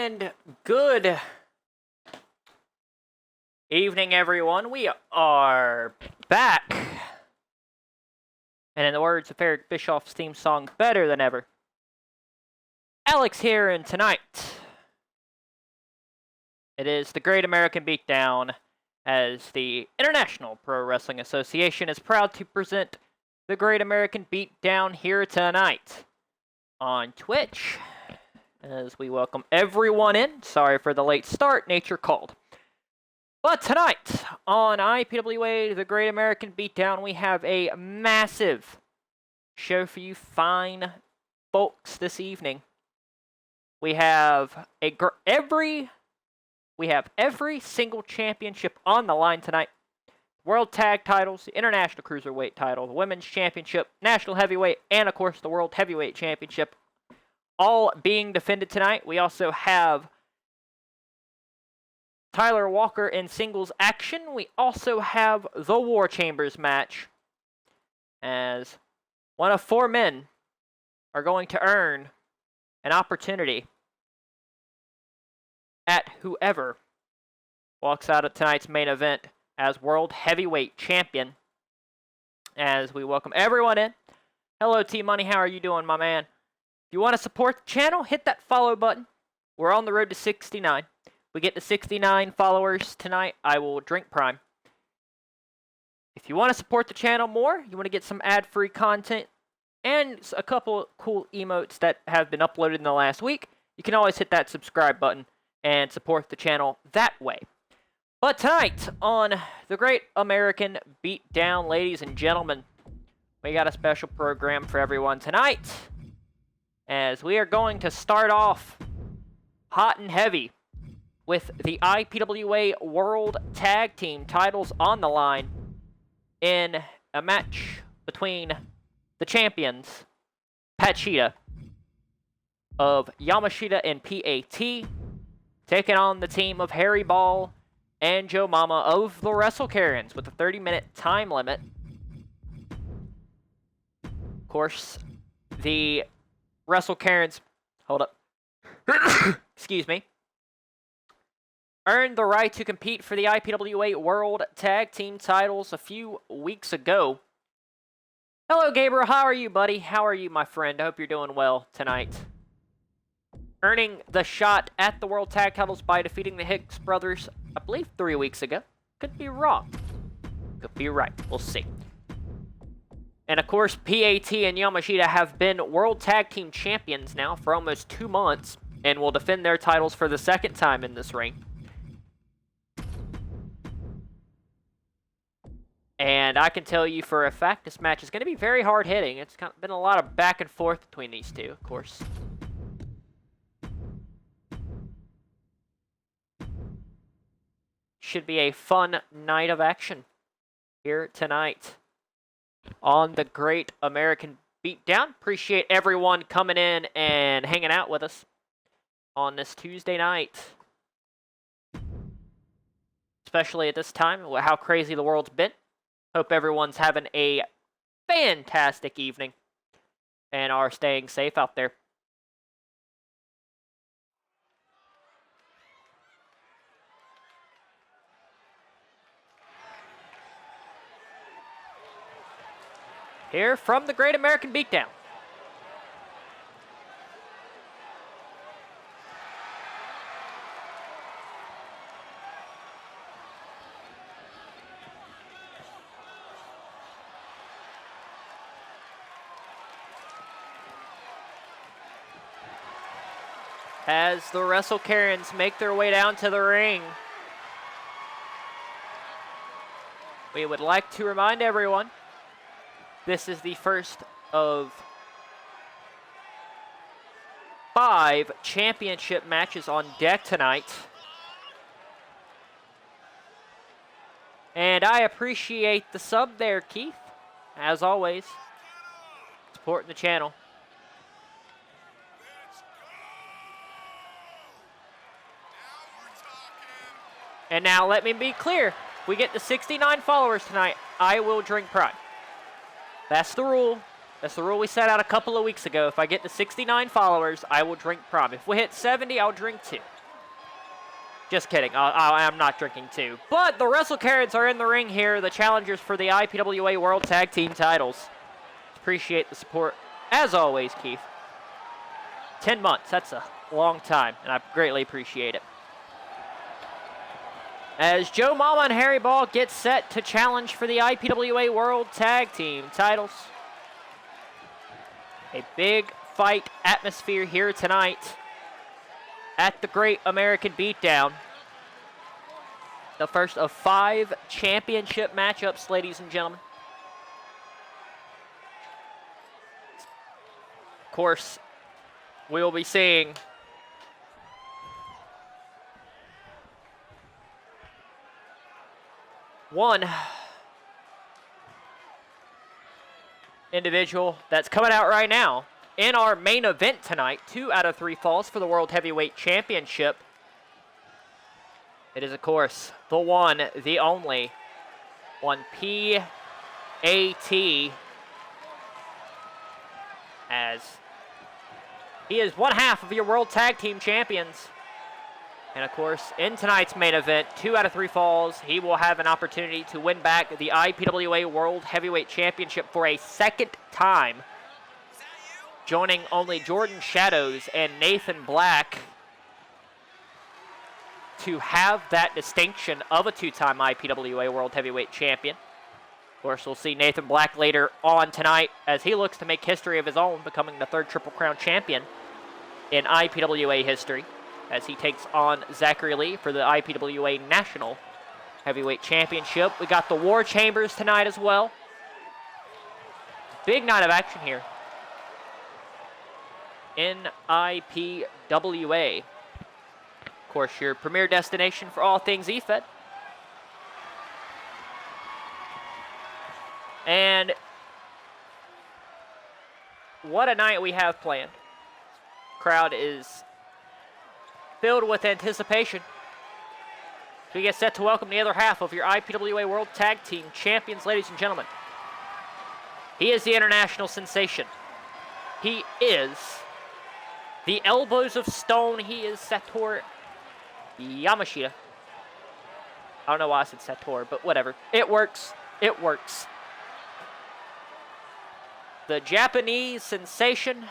And good evening, everyone. We are back. And in the words of Eric Bischoff's theme song, better than ever. Alex here, and tonight it is the Great American Beatdown, as the International Pro Wrestling Association is proud to present the Great American Beatdown here tonight on Twitch. As we welcome everyone in. Sorry for the late start, nature called. But tonight, on IPWA, the Great American Beatdown, we have a massive show for you fine folks this evening. We have every single championship on the line tonight. World Tag titles, the International Cruiserweight title, the Women's Championship, National Heavyweight, and of course the World Heavyweight Championship, all being defended tonight. We also have Tyler Walker in singles action. We also have the War Chambers match, as one of 4 men are going to earn an opportunity at whoever walks out of tonight's main event as World Heavyweight Champion. As we welcome everyone in. Hello, T-Money. How are you doing, my man? If you want to support the channel, hit that follow button. We're on the road to 69. We get to 69 followers tonight, I will drink Prime. If you want to support the channel more, you want to get some ad-free content, and a couple cool emotes that have been uploaded in the last week, you can always hit that subscribe button and support the channel that way. But tonight, on the Great American Beatdown, ladies and gentlemen, we got a special program for everyone tonight, as we are going to start off hot and heavy with the IPWA World Tag Team titles on the line in a match between the champions, Pachita of Yamashita and PAT, taking on the team of Harry Ball and Joe Mama of the Wrestle Karens with a 30-minute time limit. Of course, the Wrestle Karens, hold up, excuse me, earned the right to compete for the IPWA World Tag Team titles a few weeks ago. Hello, Gabriel. How are you, buddy? How are you, my friend? I hope you're doing well tonight. Earning the shot at the World Tag titles by defeating the Hicks brothers, I believe 3 weeks ago. Could be wrong. Could be right. We'll see. And of course, PAT and Yamashita have been World Tag Team champions now for almost 2 months, and will defend their titles for the second time in this ring. And I can tell you for a fact this match is going to be very hard-hitting. It's been a lot of back and forth between these two, of course. Should be a fun night of action here tonight on the Great American Beatdown. Appreciate everyone coming in and hanging out with us on this Tuesday night. Especially at this time, how crazy the world's been. Hope everyone's having a fantastic evening and are staying safe out there. Here from the Great American Beatdown. As the Wrestle Karens make their way down to the ring, we would like to remind everyone, this is the first of 5 championship matches on deck tonight. And I appreciate the sub there, Keith, as always, supporting the channel. And now let me be clear. We get to 69 followers tonight, I will drink Prime. That's the rule. That's the rule we set out a couple of weeks ago. If I get to 69 followers, I will drink Prime. If we hit 70, I'll drink 2. Just kidding. I'm not drinking too. But the Wrestle Karens are in the ring here, the challengers for the IPWA World Tag Team titles. Appreciate the support, as always, Keith. 10 months, that's a long time, and I greatly appreciate it. As Joe Mama and Harry Ball get set to challenge for the IPWA World Tag Team titles. A big fight atmosphere here tonight at the Great American Beatdown. The first of 5 championship matchups, ladies and gentlemen. Of course, we'll be seeing one individual that's coming out right now in our main event tonight. 2 out of 3 falls for the World Heavyweight Championship. It is, of course, the one, the only, one PAT, as he is one half of your World Tag Team Champions. And, of course, in tonight's main event, 2 out of 3 falls, he will have an opportunity to win back the IPWA World Heavyweight Championship for a second time, joining only Jordan Shadows and Nathan Black to have that distinction of a 2-time IPWA World Heavyweight Champion. Of course, we'll see Nathan Black later on tonight as he looks to make history of his own, becoming the 3rd Triple Crown champion in IPWA history, as he takes on Zachary Lee for the IPWA National Heavyweight Championship. We got the War Chambers tonight as well. Big night of action here in IPWA. Of course, your premier destination for all things EFED. And what a night we have planned. Crowd is filled with anticipation. We get set to welcome the other half of your IPWA World Tag Team Champions, ladies and gentlemen. He is the international sensation. He is the elbows of stone. He is Satoru Yamashita. I don't know why I said Satoru, but whatever. It works. It works. The Japanese sensation.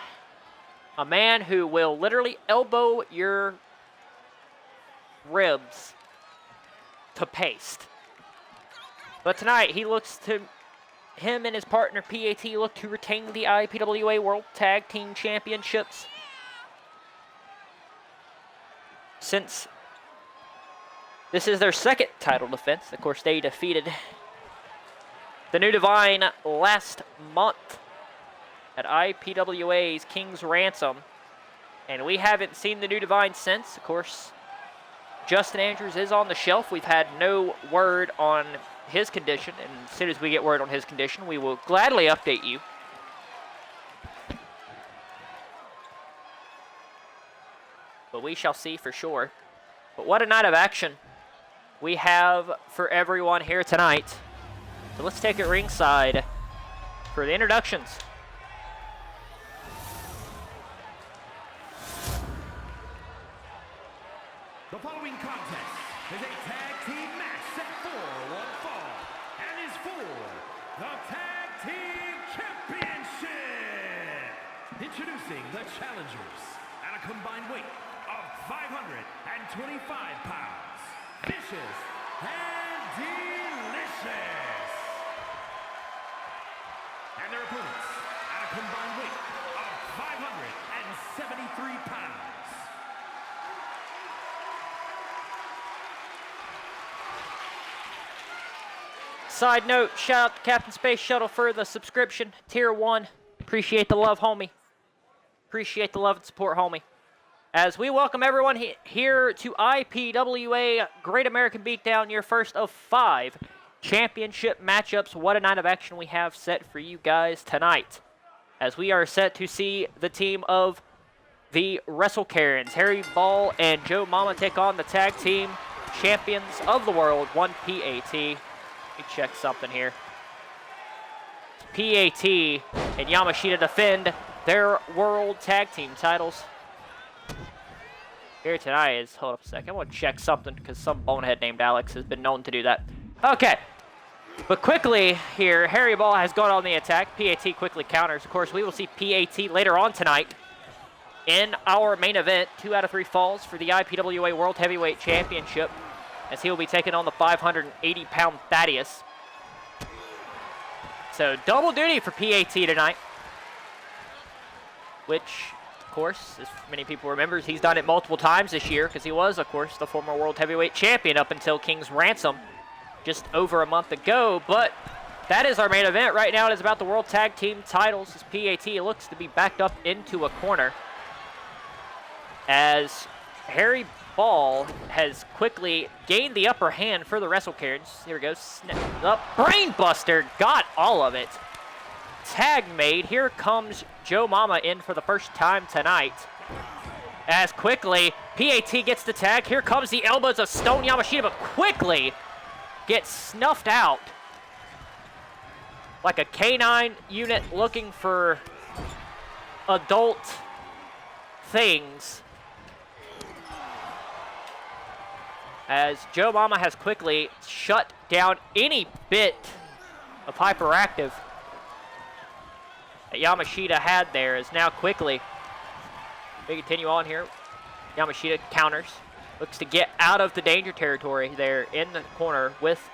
A man who will literally elbow your ribs to paste. But tonight, him and his partner PAT look to retain the IPWA World Tag Team Championships. Since this is their 2nd title defense. Of course, they defeated the New Divine last month at IPWA's King's Ransom. And we haven't seen the New Divine since. Of course, Justin Andrews is on the shelf. We've had no word on his condition. And as soon as we get word on his condition, we will gladly update you. But we shall see for sure. But what a night of action we have for everyone here tonight. So let's take it ringside for the introductions. The following contest is a tag team match set for one fall and is for the Tag Team Championship. Introducing the challengers at a combined weight of 525 pounds. Vicious and delicious. And their opponents at a combined weight of 573 pounds. Side note, shout out to Captain Space Shuttle for the subscription. Tier 1. Appreciate the love, homie. Appreciate the love and support, homie. As we welcome everyone here to IPWA Great American Beatdown, your first of 5 championship matchups. What a night of action we have set for you guys tonight. As we are set to see the team of the Wrestle Karens, Harry Ball and Joe Mama, take on the tag team champions of the world, one PAT. Let me check something here. PAT and Yamashita defend their World Tag Team titles. here tonight is, hold up a second, I want to check something because some bonehead named Alex has been known to do that. Okay, but quickly here, Harry Ball has gone on the attack. PAT quickly counters. Of course, we will see PAT later on tonight in our main event, 2 out of 3 falls for the IPWA World Heavyweight Championship, as he will be taking on the 580-pound Thaddeus. So double duty for PAT tonight, which, of course, as many people remember, he's done it multiple times this year because he was, of course, the former World Heavyweight Champion up until King's Ransom just over a month ago. But that is our main event. Right now it is about the World Tag Team titles as PAT looks to be backed up into a corner as Harry Ball has quickly gained the upper hand for the Wrestle Karens. Here we go. Snap up. Brainbuster. Got all of it. Tag made. Here comes Joe Mama in for the first time tonight. As quickly, PAT gets the tag. Here comes the elbows of Stone Yamashita, but quickly gets snuffed out like a canine unit looking for adult things. As Joe Mama has quickly shut down any bit of hyperactive that Yamashita had there, is now quickly, we continue on here. Yamashita counters, looks to get out of the danger territory there in the corner with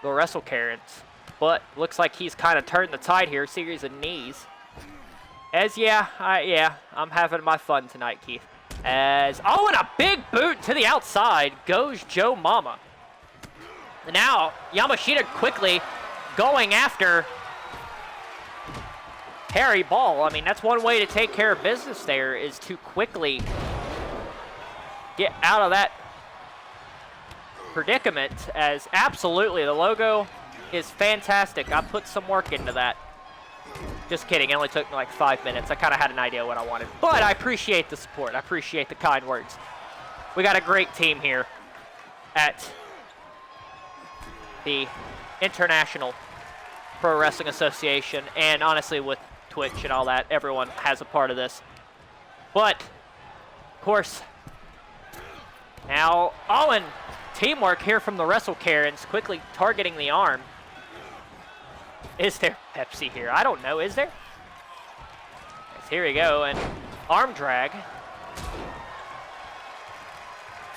the Wrestle Karens, but looks like he's kind of turned the tide here, series of knees. As I'm having my fun tonight, Keith. As, oh, and a big boot to the outside goes Joe Mama. Now, Yamashita quickly going after Harry Ball. I mean, that's one way to take care of business there, is to quickly get out of that predicament, as absolutely the logo is fantastic. I put some work into that. Just kidding, it only took me like 5 minutes. I kind of had an idea what I wanted. But I appreciate the support. I appreciate the kind words. We got a great team here at the International Pro Wrestling Association. And honestly, with Twitch and all that, everyone has a part of this. But, of course, now, oh, and teamwork here from the Wrestle Karens, quickly targeting the arm. Is there Pepsi here? I don't know. Is there? Yes, here we go. And arm drag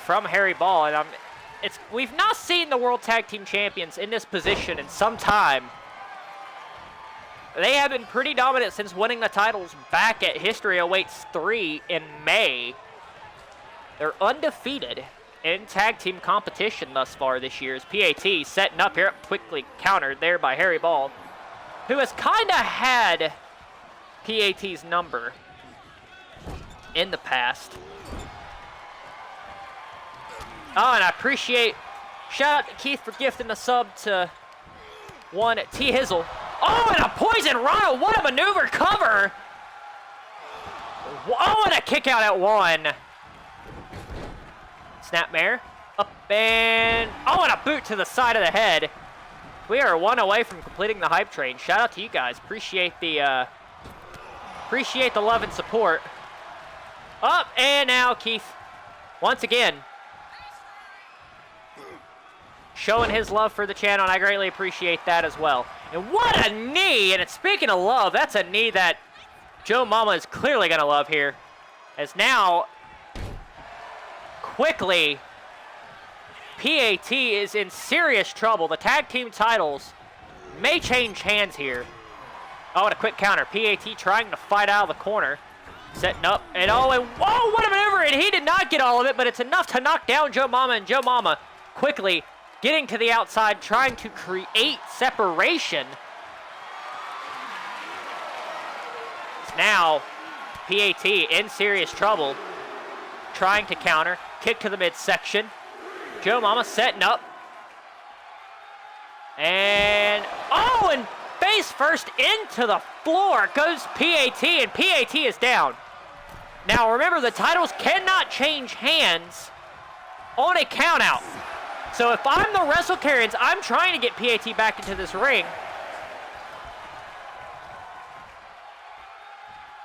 from Harry Ball. And we've not seen the World Tag Team Champions in this position in some time. They have been pretty dominant since winning the titles back at History Awaits 3 in May. They're undefeated in tag team competition thus far this year, as PAT setting up here, quickly countered there by Harry Ball, who has kind of had PAT's number in the past. Oh, and I appreciate, shout out to Keith for gifting the sub to one T Hizzle. Oh, and a Poison Rhino, what a maneuver cover. Oh, and a kick out at 1. Snapmare, up and, oh, and a boot to the side of the head. We are 1 away from completing the hype train. Shout out to you guys. Appreciate the love and support. Up and now Keith, once again, showing his love for the channel, and I greatly appreciate that as well. And what a knee! And speaking of love, that's a knee that Joe Mama is clearly gonna love here, as now, quickly, PAT is in serious trouble. The tag team titles may change hands here. Oh, and a quick counter. PAT trying to fight out of the corner. Setting up, and oh, and whoa, what a maneuver! And he did not get all of it, but it's enough to knock down Joe Mama, and Joe Mama quickly getting to the outside, trying to create separation. Now, PAT in serious trouble, trying to counter. Kick to the midsection. Joe Mama setting up. And, oh, and face first into the floor goes PAT, and PAT is down. Now, remember, the titles cannot change hands on a countout. So if I'm the Wrestle Karens, I'm trying to get PAT back into this ring.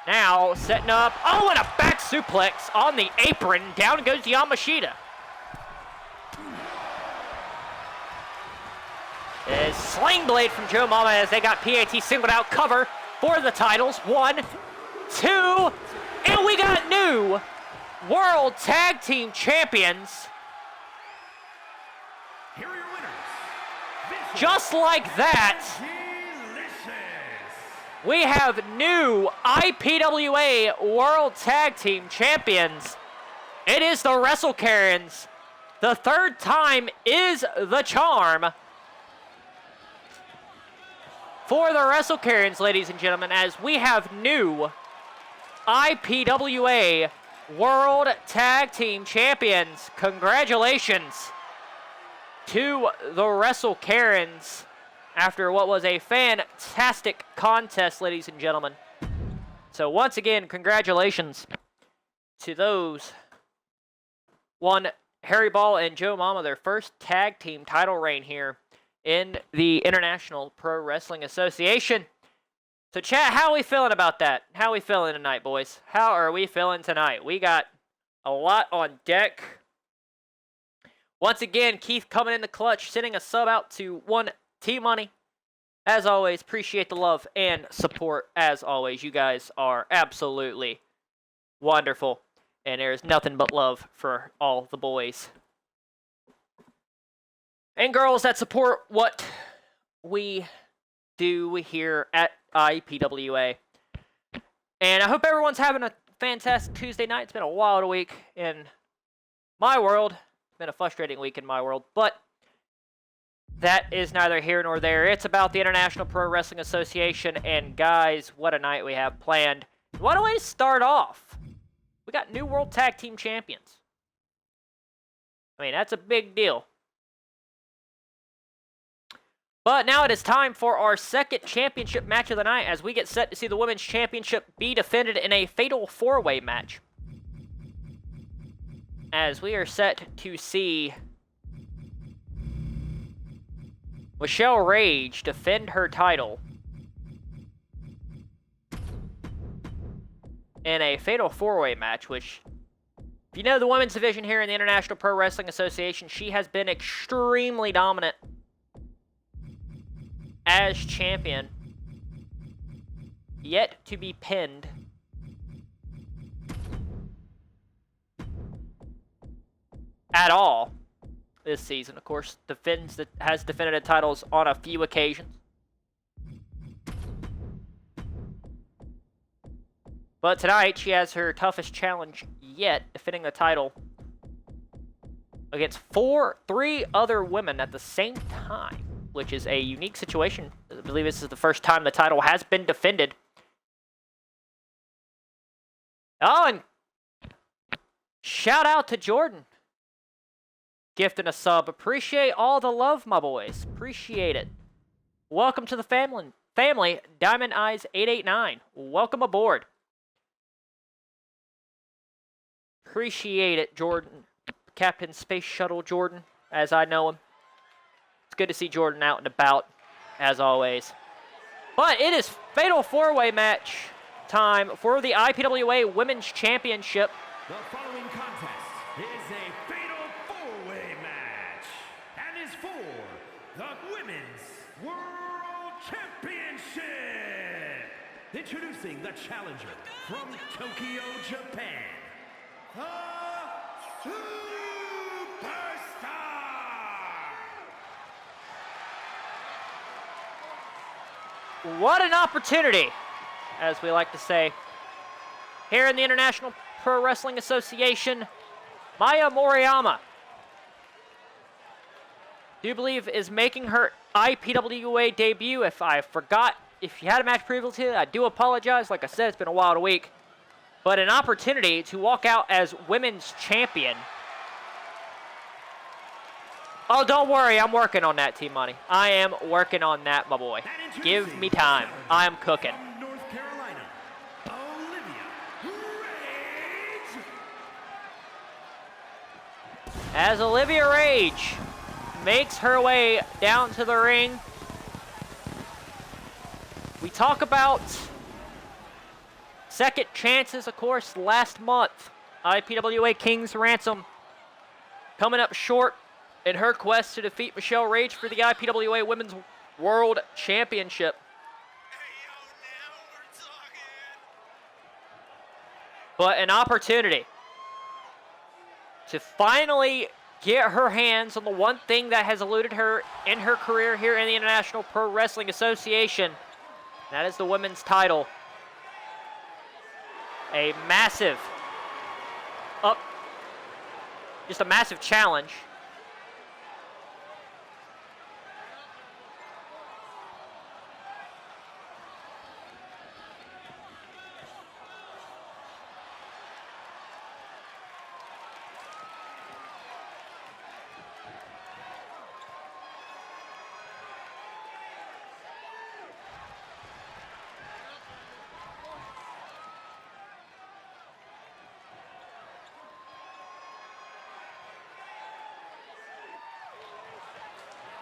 Now, setting up, oh, and a back suplex on the apron. Down goes Yamashita. Is Sling Blade from Joe Mama as they got PAT singled out cover for the titles. 1, 2, and we got new World Tag Team Champions. Here are your winners. Just like that, we have new IPWA World Tag Team Champions. It is the Wrestle Karens. The third time is the charm for the Wrestle Karens, ladies and gentlemen, as we have new IPWA World Tag Team Champions. Congratulations to the Wrestle Karens after what was a fantastic contest, ladies and gentlemen. So once again, congratulations to those. Won Harry Ball and Joe Mama their first tag team title reign here in the International Pro Wrestling Association. So chat, how are we feeling about that? How are we feeling tonight, boys? How are we feeling tonight? We got a lot on deck. Once again, Keith coming in the clutch, sending a sub out to 1T Money. As always, appreciate the love and support. As always, you guys are absolutely wonderful. And there's nothing but love for all the boys and girls that support what we do here at IPWA. And I hope everyone's having a fantastic Tuesday night. It's been a wild week in my world. It's been a frustrating week in my world, but that is neither here nor there. It's about the International Pro Wrestling Association, and guys, what a night we have planned. What a way to start off. We got new World Tag Team Champions. I mean, that's a big deal. But now it is time for our second championship match of the night as we get set to see the Women's Championship be defended in a Fatal 4-Way match. As we are set to see Michelle Rage defend her title in a Fatal 4-Way match, which, if you know the women's division here in the International Pro Wrestling Association, she has been extremely dominant as champion, yet to be pinned. At all this season. Of course, has defended titles on a few occasions. But tonight, she has her toughest challenge yet, defending the title against three other women at the same time, which is a unique situation. I believe this is the first time the title has been defended. Oh, and shout out to Jordan. Gifting a sub. Appreciate all the love, my boys. Appreciate it. Welcome to the family. Diamond Eyes 889. Welcome aboard. Appreciate it, Jordan. Captain Space Shuttle Jordan, as I know him. It's good to see Jordan out and about, as always. But it is Fatal 4-Way match time for the IPWA Women's Championship. The following contest is a Fatal 4-Way match and is for the Women's World Championship. Introducing the challenger from Tokyo, Japan, the Superstar. What an opportunity, as we like to say, here in the International Pro Wrestling Association. Maya Moriyama, do believe is making her IPWA debut. If I forgot, if you had a match previously, I do apologize. Like I said, it's been a wild week. But an opportunity to walk out as women's champion. Oh, don't worry. I'm working on that, Team Money. I am working on that, my boy. Give me time. I am cooking. North Carolina, Olivia Rage. As Olivia Rage makes her way down to the ring, we talk about second chances, of course, last month. IPWA King's Ransom coming up short in her quest to defeat Michelle Rage for the IPWA Women's World Championship. But an opportunity to finally get her hands on the one thing that has eluded her in her career here in the International Pro Wrestling Association. That is the women's title. A massive just a massive challenge.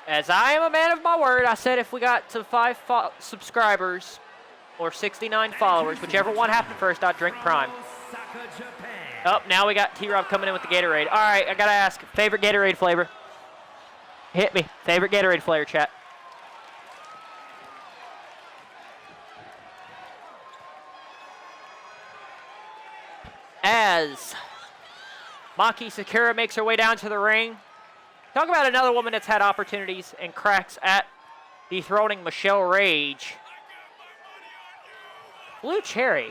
As I am a man of my word, I said if we got to 5 subscribers or 69 followers, whichever one happened first, I'd drink Prime. Oh, now we got T-Rob coming in with the Gatorade. All right, I got to ask, favorite Gatorade flavor? Hit me. Favorite Gatorade flavor, chat. As Maki Sakura makes her way down to the ring. Talk about another woman that's had opportunities and cracks at dethroning Michelle Rage. Blue Cherry.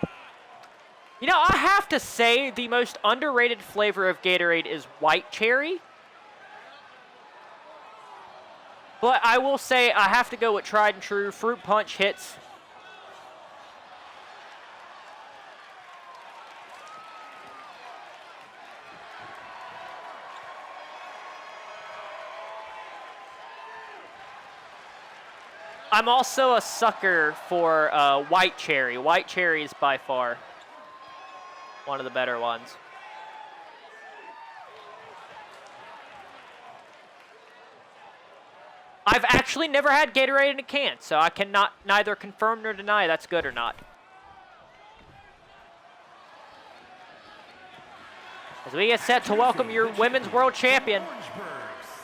You know, I have to say the most underrated flavor of Gatorade is white cherry. But I will say I have to go with tried and true. Fruit Punch hits. I'm also a sucker for white cherry. White cherry is by far one of the better ones. I've actually never had Gatorade in a can, so I cannot neither confirm nor deny that's good or not. As we get set to welcome your Women's World Champion.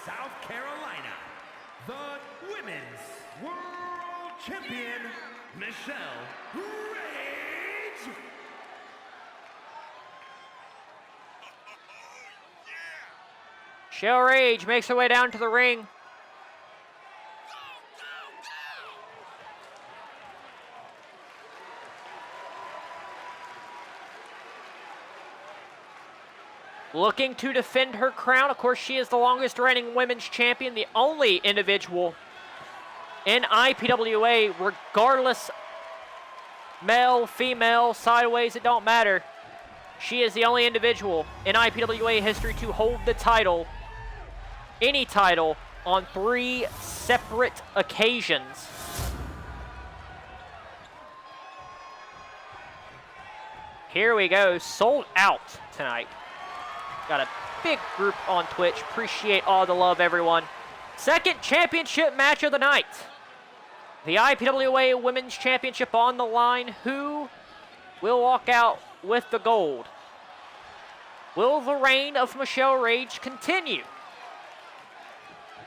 South Carolina, the Women's World Champion, Michelle Rage. Michelle Rage makes her way down to the ring. Looking to defend her crown. Of course, she is the longest reigning women's champion, the only individual in IPWA, regardless, male, female, sideways, it don't matter. She is the only individual in IPWA history to hold the title, any title, on 3 separate occasions. Here we go, sold out tonight. Got a big group on Twitch. Appreciate all the love, everyone. Second championship match of the night. The IPWA Women's Championship on the line. Who will walk out with the gold? Will the reign of Michelle Rage continue?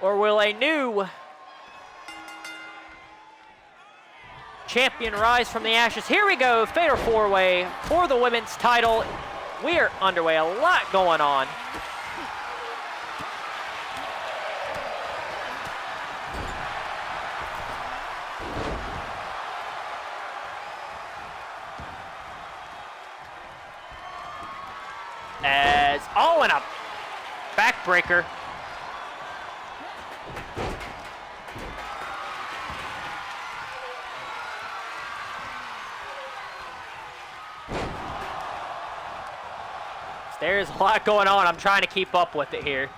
Or will a new champion rise from the ashes? Here we go, Fatal 4-Way for the women's title. We are underway, a lot going on. As, oh, and a backbreaker. There's a lot going on. I'm trying to keep up with it here.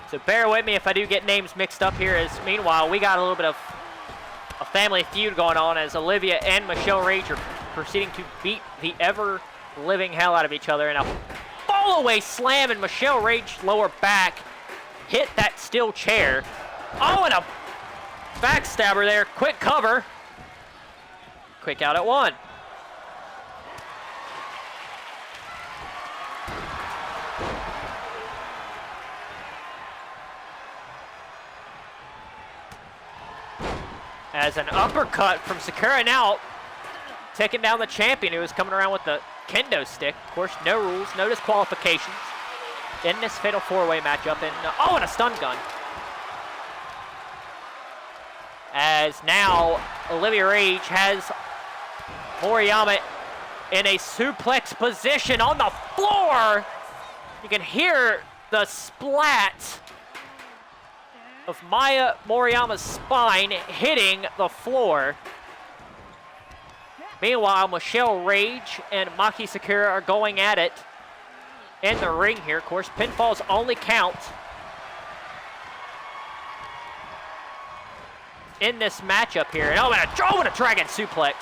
So bear with me if I do get names mixed up here, as meanwhile, we got a little bit of a family feud going on as Olivia and Michelle Rage are proceeding to beat the ever-living hell out of each other. And a fall-away slam, and Michelle Rage lower back hit that steel chair. Oh, and a backstabber there. Quick cover. Quick out at 1. As an uppercut from Sakura now taking down the champion who was coming around with the kendo stick. Of course, no rules, no disqualifications in this fatal four-way matchup. And a stun gun. As now Olivia Rage has Moriyama in a suplex position on the floor. You can hear the splat of Maya Moriyama's spine hitting the floor. Meanwhile, Michelle Rage and Maki Sakura are going at it in the ring here. Of course, pinfalls only count in this matchup here. And and a dragon suplex.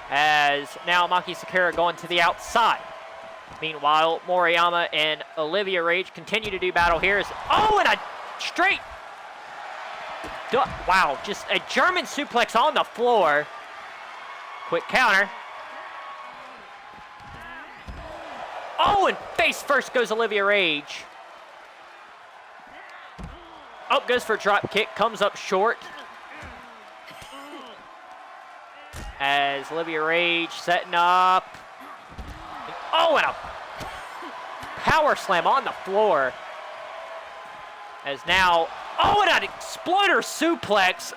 As now Maki Sakura going to the outside. Meanwhile, Moriyama and Olivia Rage continue to do battle here. And a straight, wow, just a German suplex on the floor. Quick counter. And face first goes Olivia Rage. Goes for a drop kick, comes up short. As Olivia Rage setting up. And a power slam on the floor. As now, and an exploder suplex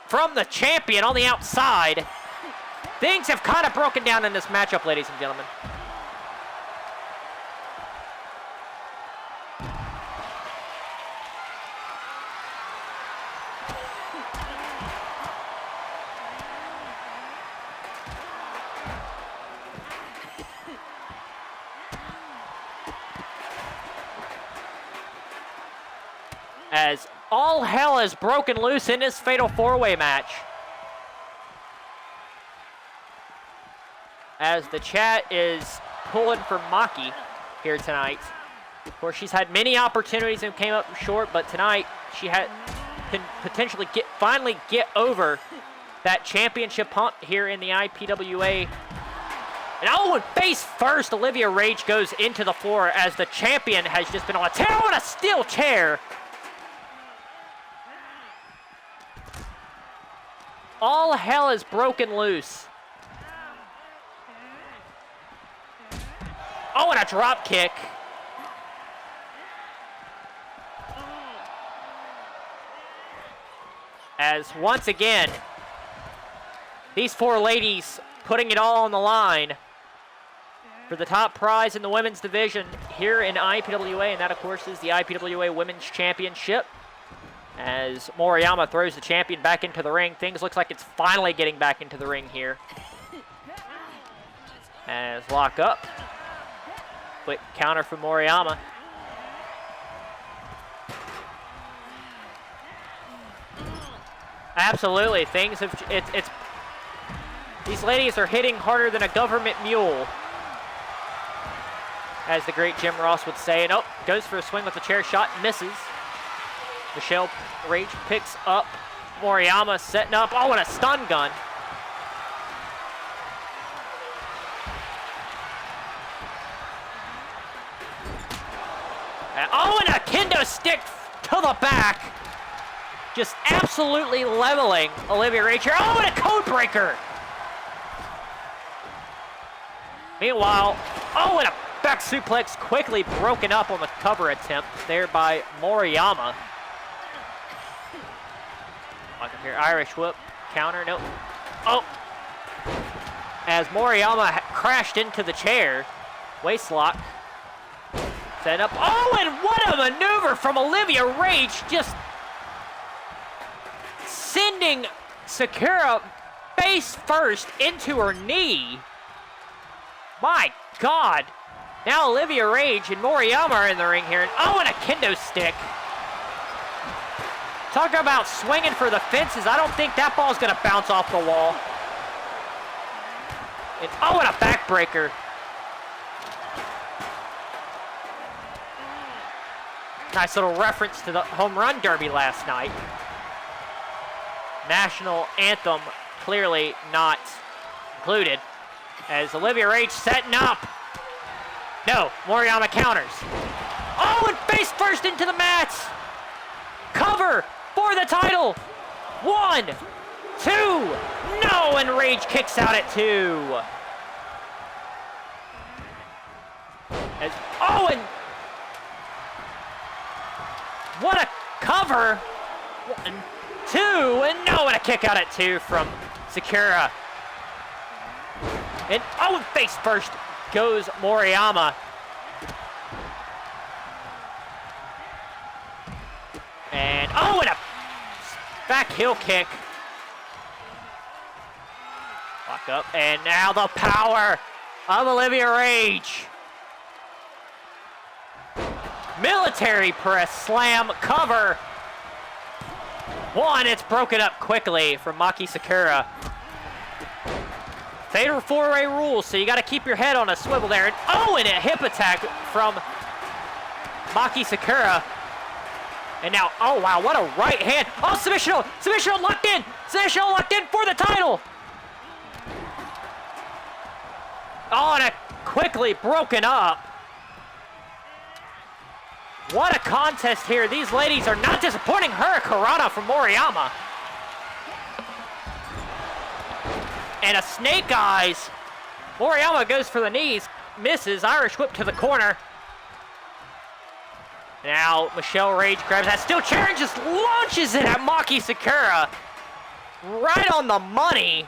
from the champion on the outside. Things have kind of broken down in this matchup, ladies and gentlemen. As all hell has broken loose in this fatal four-way match. As the chat is pulling for Maki here tonight. Of course, she's had many opportunities and came up short, but tonight she can potentially finally get over that championship hump here in the IPWA. And face first, Olivia Rage goes into the floor as the champion has just been on a tear. And a steel chair. All hell is broken loose. And a drop kick. As once again, these four ladies putting it all on the line for the top prize in the women's division here in IPWA, and that, of course, is the IPWA Women's Championship. As Moriyama throws the champion back into the ring, things looks like it's finally getting back into the ring here. As lock up. Quick counter from Moriyama. Absolutely, things have, it's these ladies are hitting harder than a government mule, as the great Jim Ross would say. And goes for a swing with the chair shot, misses. Michelle Rage picks up Moriyama, setting up. And a stun gun. And a kendo stick to the back. Just absolutely leveling Olivia Rage here. And a code breaker. Meanwhile, and a back suplex quickly broken up on the cover attempt there by Moriyama. Here, Irish whip, counter, nope. As Moriyama crashed into the chair, waist lock, set up. And what a maneuver from Olivia Rage, just sending Sakura face first into her knee. My God. Now Olivia Rage and Moriyama are in the ring here. And a kendo stick. Talk about swinging for the fences. I don't think that ball's going to bounce off the wall. And a backbreaker. Nice little reference to the home run derby last night. National anthem clearly not included. As Olivia Rage setting up. No, Moriyama counters. And face first into the mats. Cover for the title. 1, 2. No, and Rage kicks out at 2. And what a cover. 1, 2, and no, and a kick out at 2 from Sakura. And face first goes Moriyama. And and a back heel kick. Lock up, and now the power of Olivia Rage. Military press, slam, cover. 1, it's broken up quickly from Maki Sakura. Fatal 4-way rules, so you got to keep your head on a swivel there. And a hip attack from Maki Sakura. And now, wow, what a right hand. Submission locked in. Submission locked in for the title. And a quickly broken up. What a contest here. These ladies are not disappointing. Hurricanrana from Moriyama. And a snake eyes. Moriyama goes for the knees. Misses. Irish whip to the corner. Now Michelle Rage grabs that steel chair and just launches it at Maki Sakura. Right on the money.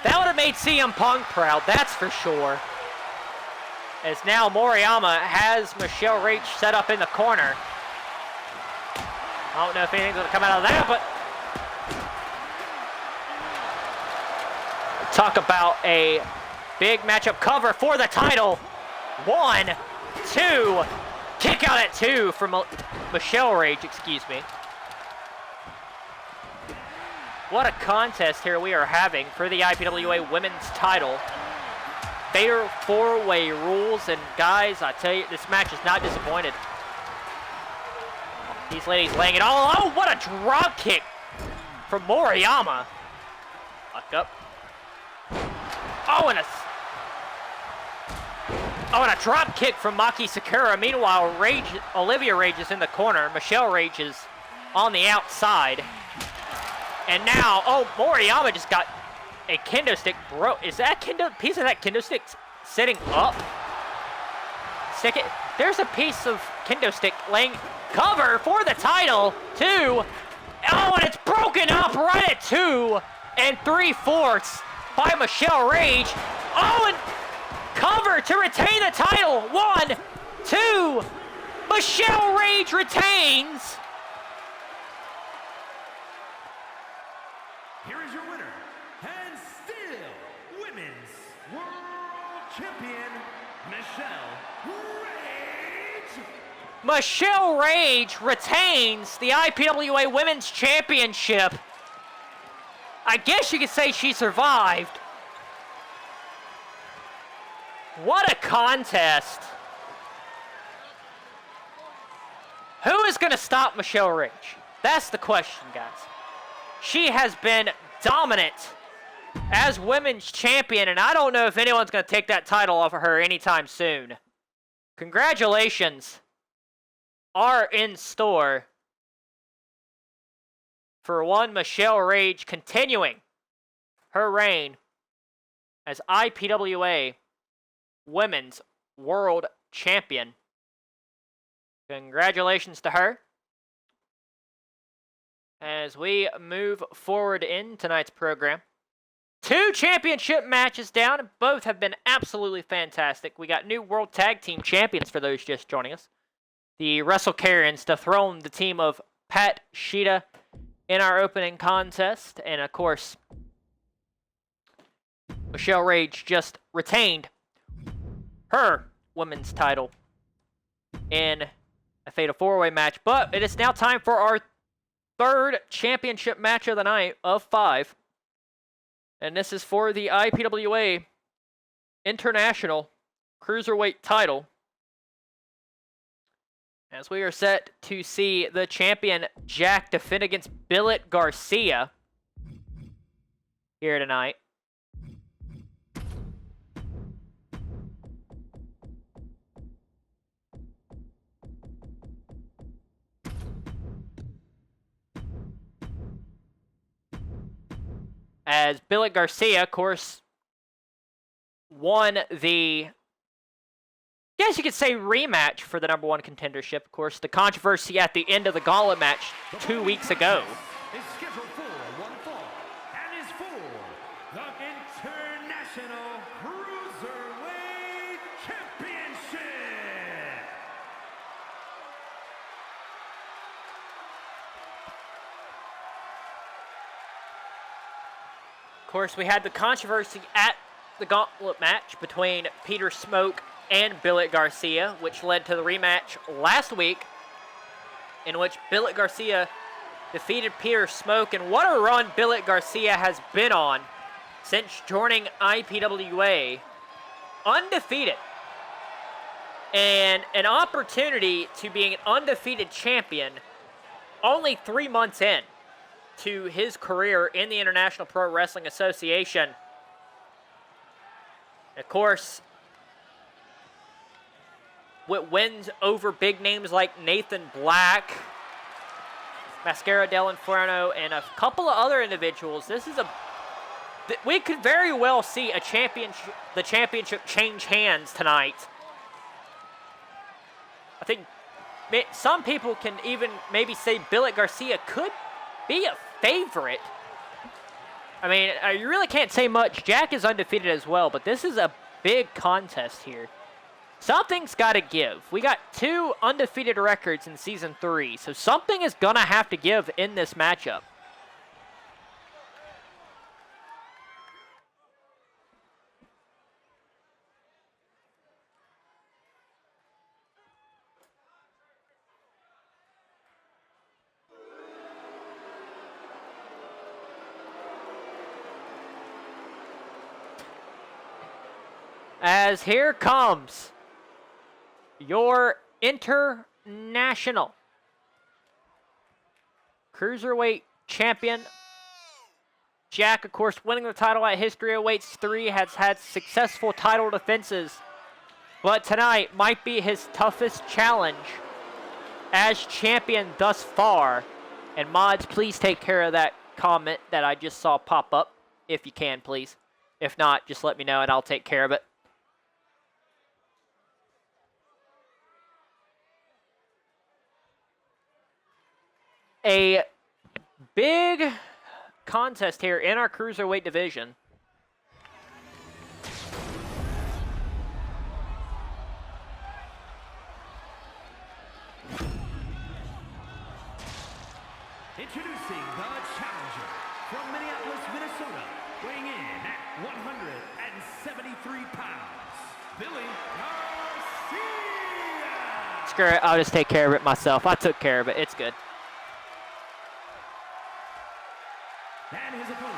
That would have made CM Punk proud, that's for sure. As now Moriyama has Michelle Rage set up in the corner. I don't know if anything's going to come out of that, but talk about a big matchup cover for the title. 1, 2, kick out at 2 from Michelle Rage, excuse me. What a contest here we are having for the IPWA Women's title. Fatal 4-way rules, and guys, I tell you, this match is not disappointed. These ladies laying it all. What a drop kick from Moriyama. Lock up. And a drop kick from Maki Sakura. Meanwhile, Olivia Rage is in the corner. Michelle Rage is on the outside. And now, Moriyama just got a kendo stick Is that piece of that kendo stick sitting up? There's a piece of kendo stick laying cover for the title. 2. And it's broken up right at 2 and 3/4 by Michelle Rage. And cover to retain the title. 1, 2. Michelle Rage retains. Here is your winner, and still Women's World Champion, Michelle Rage. Michelle Rage retains the IPWA Women's Championship. I guess you could say she survived. What a contest. Who is going to stop Michelle Rage? That's the question, guys. She has been dominant as women's champion, and I don't know if anyone's going to take that title off of her anytime soon. Congratulations are in store for one Michelle Rage continuing her reign as IPWA Women's World Champion. Congratulations to her. As we move forward in tonight's program, 2 championship matches down, and both have been absolutely fantastic. We got new World Tag Team Champions for those just joining us. The Wrestle Karens dethrone the team of Pat Sheeta in our opening contest. And of course, Michelle Rage just retained her women's title in a Fatal 4-Way match. But it is now time for our 3rd championship match of the night of 5. And this is for the IPWA International Cruiserweight title. As we are set to see the champion Jack defend against Billet Garcia here tonight. as Billy Garcia, of course, won the, I guess you could say, rematch for the #1 contendership. Of course, the controversy at the end of the gauntlet match 2 weeks ago. Is scheduled for one fall and is for the International Cruiserweight Championship. Of course, we had the controversy at the gauntlet match between Peter Smoke and Billy Garcia, which led to the rematch last week, in which Billy Garcia defeated Peter Smoke. And what a run Billy Garcia has been on since joining IPWA. Undefeated. And an opportunity to be an undefeated champion only 3 months in to his career in the International Pro Wrestling Association. Of course, with wins over big names like Nathan Black, Mascara del Inferno, and a couple of other individuals, this is we could very well see the championship change hands tonight. I think some people can even maybe say Billy Garcia could be a favorite. I mean, you really can't say much. Jack is undefeated as well, but this is a big contest here. Something's got to give. We got 2 undefeated records in Season 3, so something is going to have to give in this matchup. As here comes your International Cruiserweight Champion. Jack, of course, winning the title at History Awaits 3, has had successful title defenses, but tonight might be his toughest challenge as champion thus far. And mods, please take care of that comment that I just saw pop up, if you can, please. If not, just let me know and I'll take care of it. A big contest here in our Cruiserweight division. Introducing the challenger from Minneapolis, Minnesota, weighing in at 173 pounds, Billy Garcia! Screw it, I'll just take care of it myself. I took care of it, it's good. And his opponent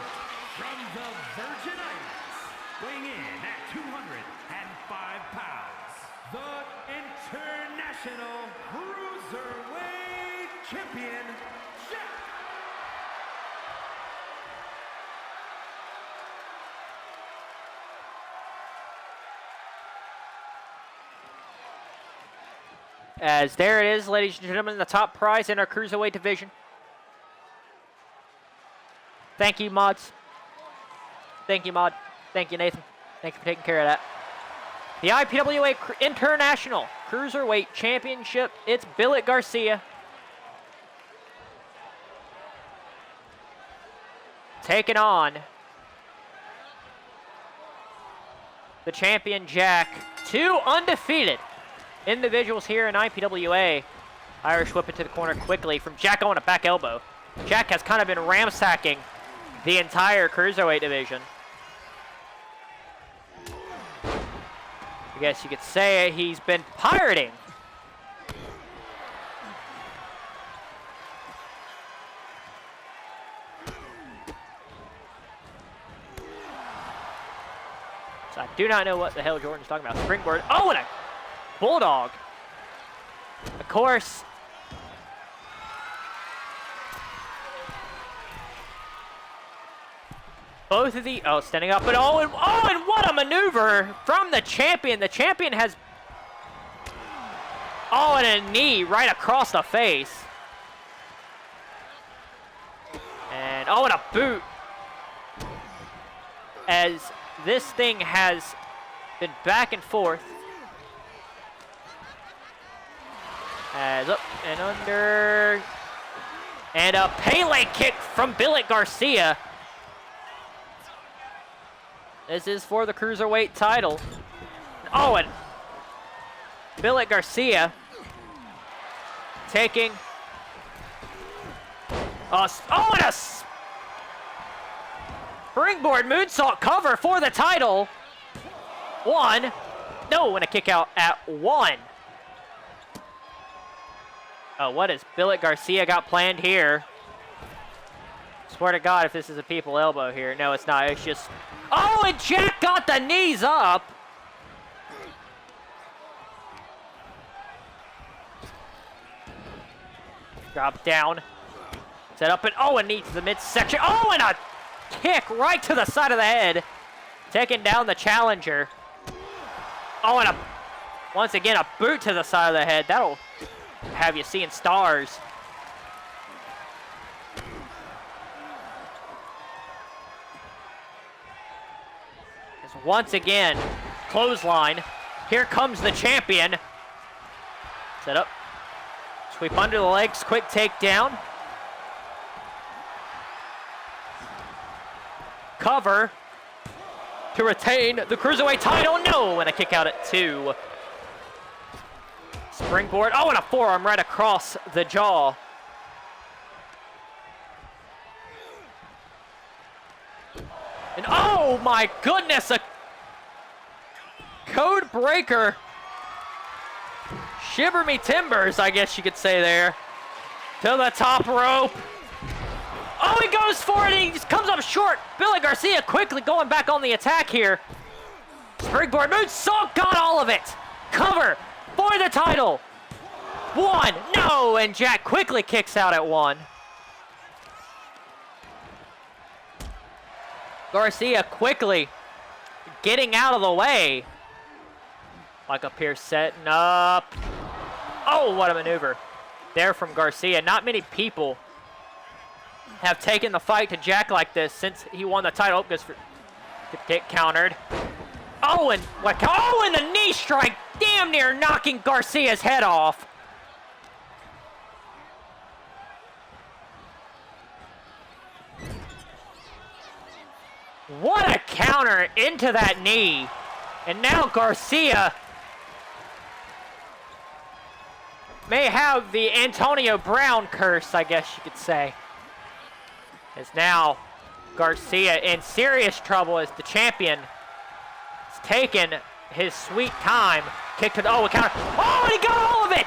from the Virgin Islands, weighing in at 205 pounds, the International Cruiserweight Champion, Jack. As there it is, ladies and gentlemen, the top prize in our Cruiserweight division. Thank you, mods. Thank you, mod. Thank you, Nathan. Thank you for taking care of that. The IPWA International Cruiserweight Championship. It's Billy Garcia taking on the champion, Jack. 2 undefeated individuals here in IPWA. Irish whip it to the corner quickly from Jack on a back elbow. Jack has kind of been ransacking the entire Cruiserweight division. I guess you could say he's been pirating. So I do not know what the hell Jordan's talking about. Springboard. Oh, and a bulldog. Of course, both of the, standing up, but and what a maneuver from the champion. The champion has, and a knee right across the face. And, and a boot. as this thing has been back and forth. As up and under. And a Pele kick from Billet Garcia. This is for the Cruiserweight title. Oh, and Billet Garcia taking... and a springboard moonsault cover for the title. One. No, and a kick out at one. Oh, what has Billet Garcia got planned here? Swear to God, if this is a people elbow here. No, it's not. It's just... Oh, and Jack got the knees up. Drop down. Set up and... Oh, and knee to the midsection. Oh, and a kick right to the side of the head. Taking down the challenger. Oh, and once again, a boot to the side of the head. That'll have you seeing stars. Once again, clothesline. Here comes the champion. Set up. Sweep under the legs, quick takedown. Cover to retain the Cruiserweight title. No, and a kick out at two. Springboard. Oh, and a forearm right across the jaw. And oh my goodness, a code breaker. Shiver me timbers, I guess you could say there. To the top rope. Oh, he goes for it, and he just comes up short. Billet Garcia quickly going back on the attack here. Springboard moonsault, got all of it. Cover for the title. One, no, and Jack quickly kicks out at one. Garcia quickly getting out of the way. Like up here, setting up. Oh, what a maneuver there from Garcia. Not many people have taken the fight to Jack like this since he won the title. Goes for get countered. Oh, and what? Oh, and the knee strike, damn near knocking Garcia's head off. What a counter into that knee. And now Garcia may have the Antonio Brown curse, I guess you could say. As now Garcia in serious trouble as the champion has taken his sweet time. Kick to the, oh, a counter. Oh, and he got all of it.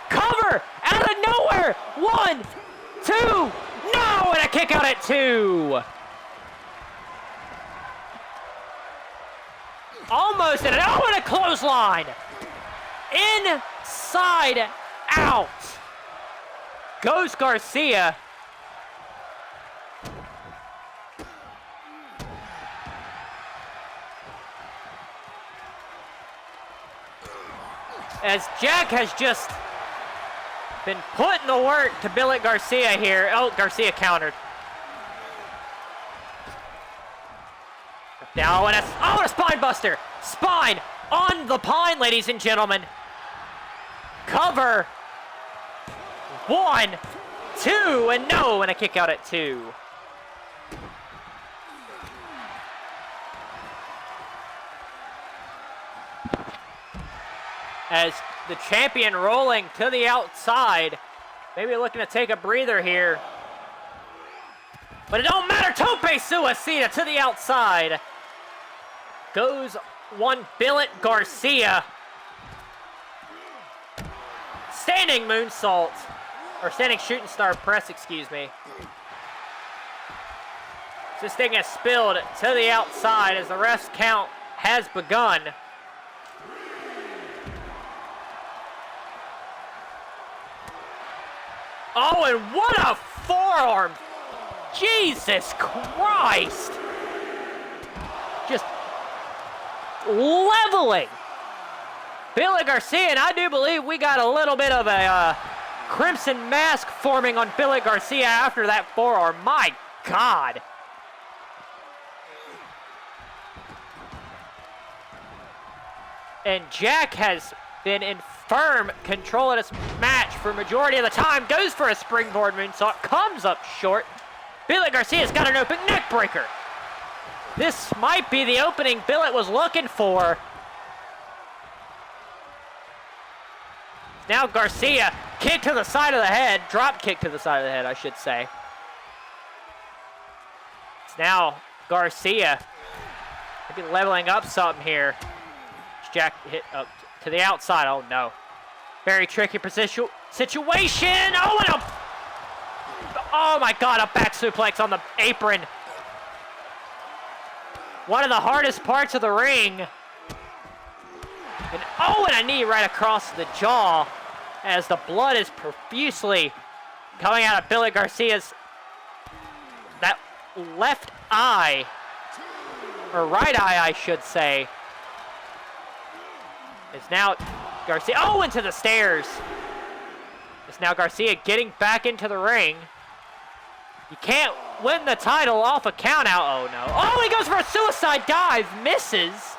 Cover out of nowhere. One, two, no, and a kick out at two. Almost, and a clothesline. Inside out. Goes Garcia. As Jack has just been putting the work to Billet Garcia here. Oh, Garcia countered. Now, and a spine buster. Spine on the pine, ladies and gentlemen. Cover. One, two, and no, and a kick out at two. As the champion rolling to the outside. Maybe looking to take a breather here. But it don't matter. Tope Suicida to the outside. Goes one Billet Garcia. Standing moonsault. Or standing shooting star press, excuse me. This thing has spilled to the outside as the rest count has begun. Oh, and what a forearm. Jesus Christ. Just leveling Billet Garcia, and I do believe we got a little bit of a crimson mask forming on Billet Garcia after that forearm. My God. And Jack has been in firm control of this match for majority of the time. Goes for a springboard moonsault, comes up short. Billy Garcia's got an open neck breaker. This might be the opening Billet was looking for. Now Garcia, kick to the side of the head, drop kick to the side of the head, I should say. It's now Garcia, maybe leveling up something here. Jack hit up to the outside, oh no. Very tricky situation. Oh, and oh my God, a back suplex on the apron. One of the hardest parts of the ring. And a knee right across the jaw as the blood is profusely coming out of Billy Garcia's that left eye, or right eye, I should say. It's now Garcia, into the stairs. It's now Garcia getting back into the ring. You can't win the title off a count out. Oh no. Oh, he goes for a suicide dive, misses.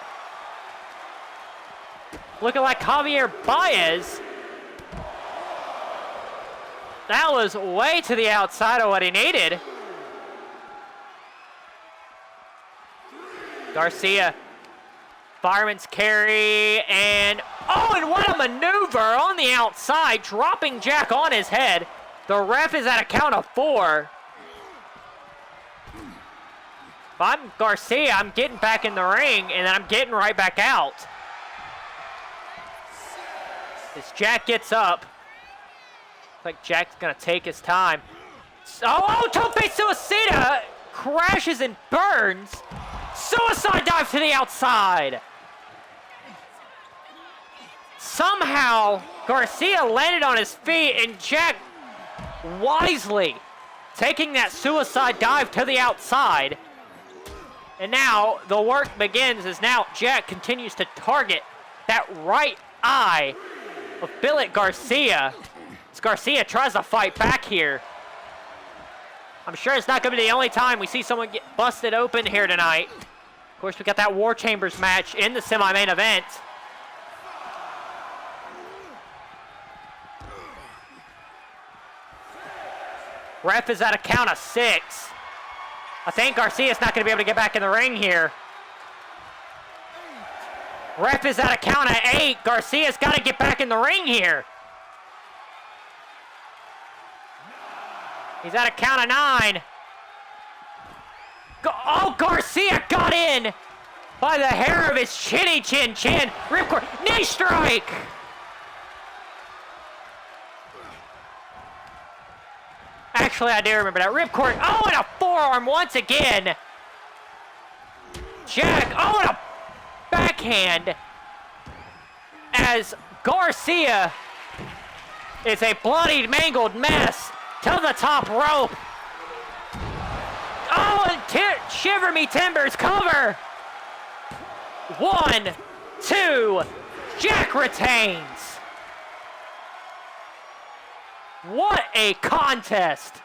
Looking like Javier Baez. That was way to the outside of what he needed. Garcia, fireman's carry, and what a maneuver on the outside, dropping Jack on his head. The ref is at a count of 4. If I'm Garcia, I'm getting back in the ring, and then I'm getting right back out. As Jack gets up, looks like Jack's gonna take his time. Tope Suicida crashes and burns. Suicide dive to the outside. Somehow, Garcia landed on his feet, and Jack wisely taking that suicide dive to the outside. And now the work begins as now Jack continues to target that right eye of Billet Garcia. As Garcia tries to fight back here. I'm sure it's not going to be the only time we see someone get busted open here tonight. Of course, we got that War Chambers match in the semi-main event. Ref is at a count of 6. I think Garcia's not going to be able to get back in the ring here. Ref is at a count of 8. Garcia's got to get back in the ring here. He's at a count of 9. Garcia got in by the hair of his chinny chin. Ripcord, knee strike. Actually, I do remember that. Ripcord, and a forearm once again. Jack, and a backhand. As Garcia is a bloodied, mangled mess to the top rope. And shiver me timbers, cover. 1, 2, Jack retains. What a contest.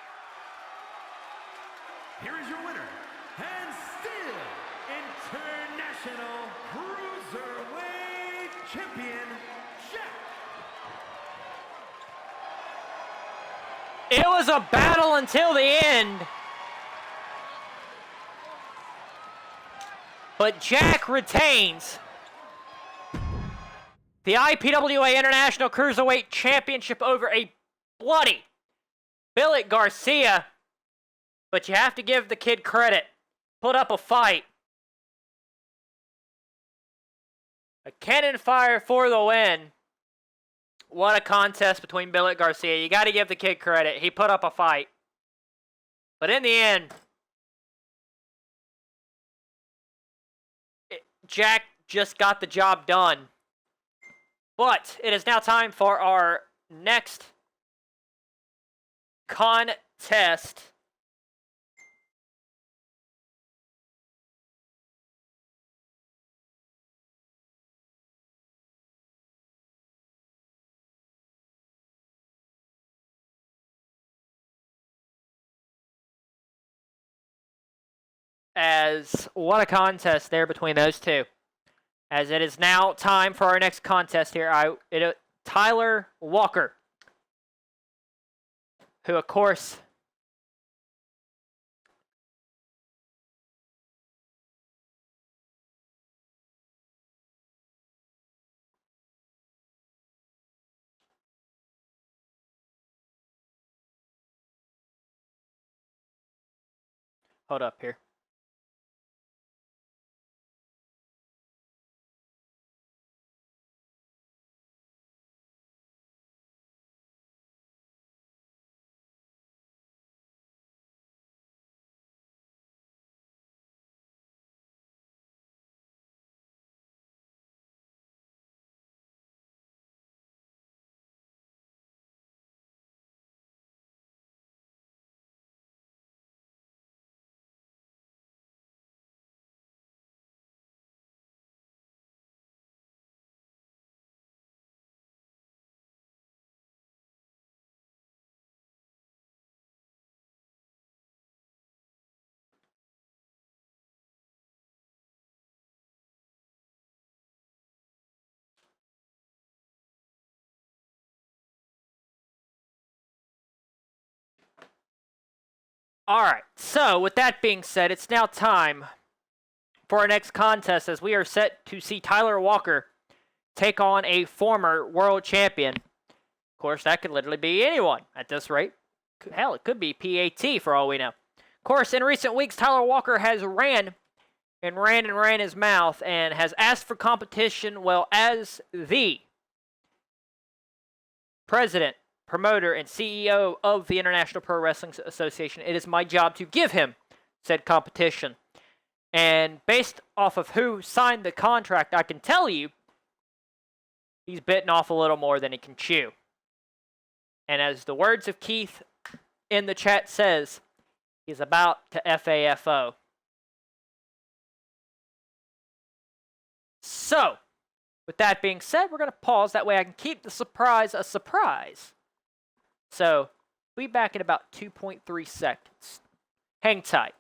Here is your winner, and still International Cruiserweight Champion, Jack. It was a battle until the end. But Jack retains the IPWA International Cruiserweight Championship over a bloody Billet Garcia. But you have to give the kid credit. Put up a fight. A cannon fire for the win. What a contest between Billet Garcia. You got to give the kid credit. He put up a fight. But in the end, Jack just got the job done. But it is now time for our next contest. As what a contest there between those two. as it is now time for our next contest here. Tyler Walker, who, of course, hold up here. All right, so with that being said, it's now time for our next contest as we are set to see Tyler Walker take on a former world champion. Of course, that could literally be anyone at this rate. Hell, it could be PAT for all we know. Of course, in recent weeks, Tyler Walker has ran his mouth and has asked for competition, well, as the president, promoter, and CEO of the International Pro Wrestling Association. It is my job to give him said competition. And based off of who signed the contract, I can tell you he's bitten off a little more than he can chew. And as the words of Keith in the chat says, he's about to FAFO. So, with that being said, we're going to pause. That way I can keep the surprise a surprise. So, we'll be back in about 2.3 seconds. Hang tight.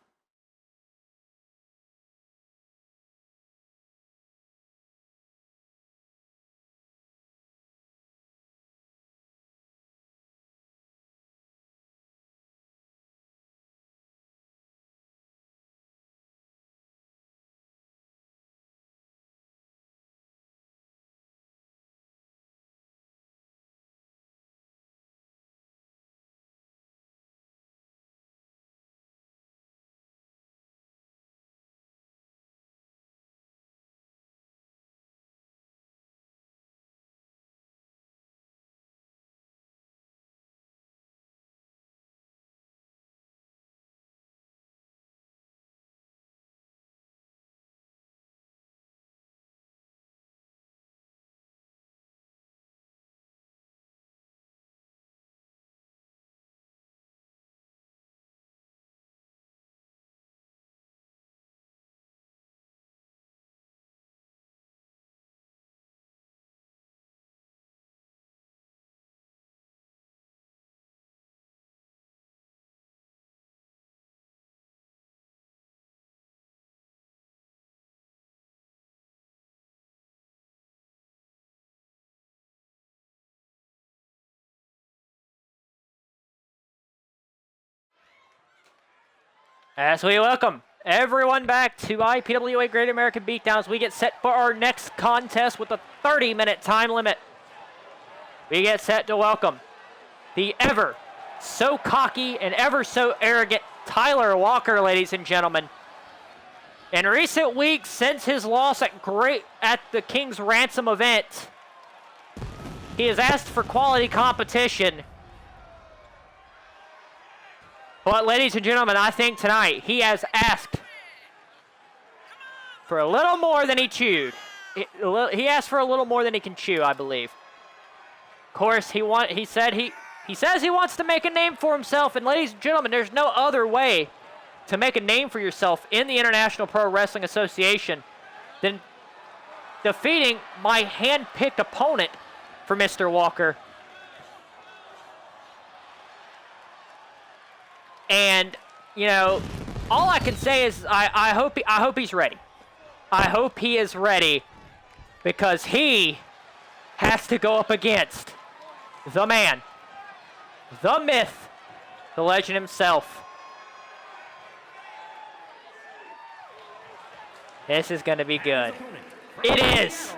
As we welcome everyone back to IPWA Great American Beatdown as we get set for our next contest with a 30-minute time limit. We get set to welcome the ever so cocky and ever so arrogant Tyler Walker, ladies and gentlemen. In recent weeks, since his loss at the King's Ransom event, he has asked for quality competition. But, ladies and gentlemen, I think tonight he has asked for a little more than he chewed. He asked for a little more than he can chew, I believe. Of course, he says he wants to make a name for himself. And, ladies and gentlemen, there's no other way to make a name for yourself in the International Pro Wrestling Association than defeating my hand-picked opponent for Mr. Walker. And, you know, all I can say is I hope he's ready. I hope he is ready because he has to go up against the man, the myth, the legend himself. This is going to be good. It is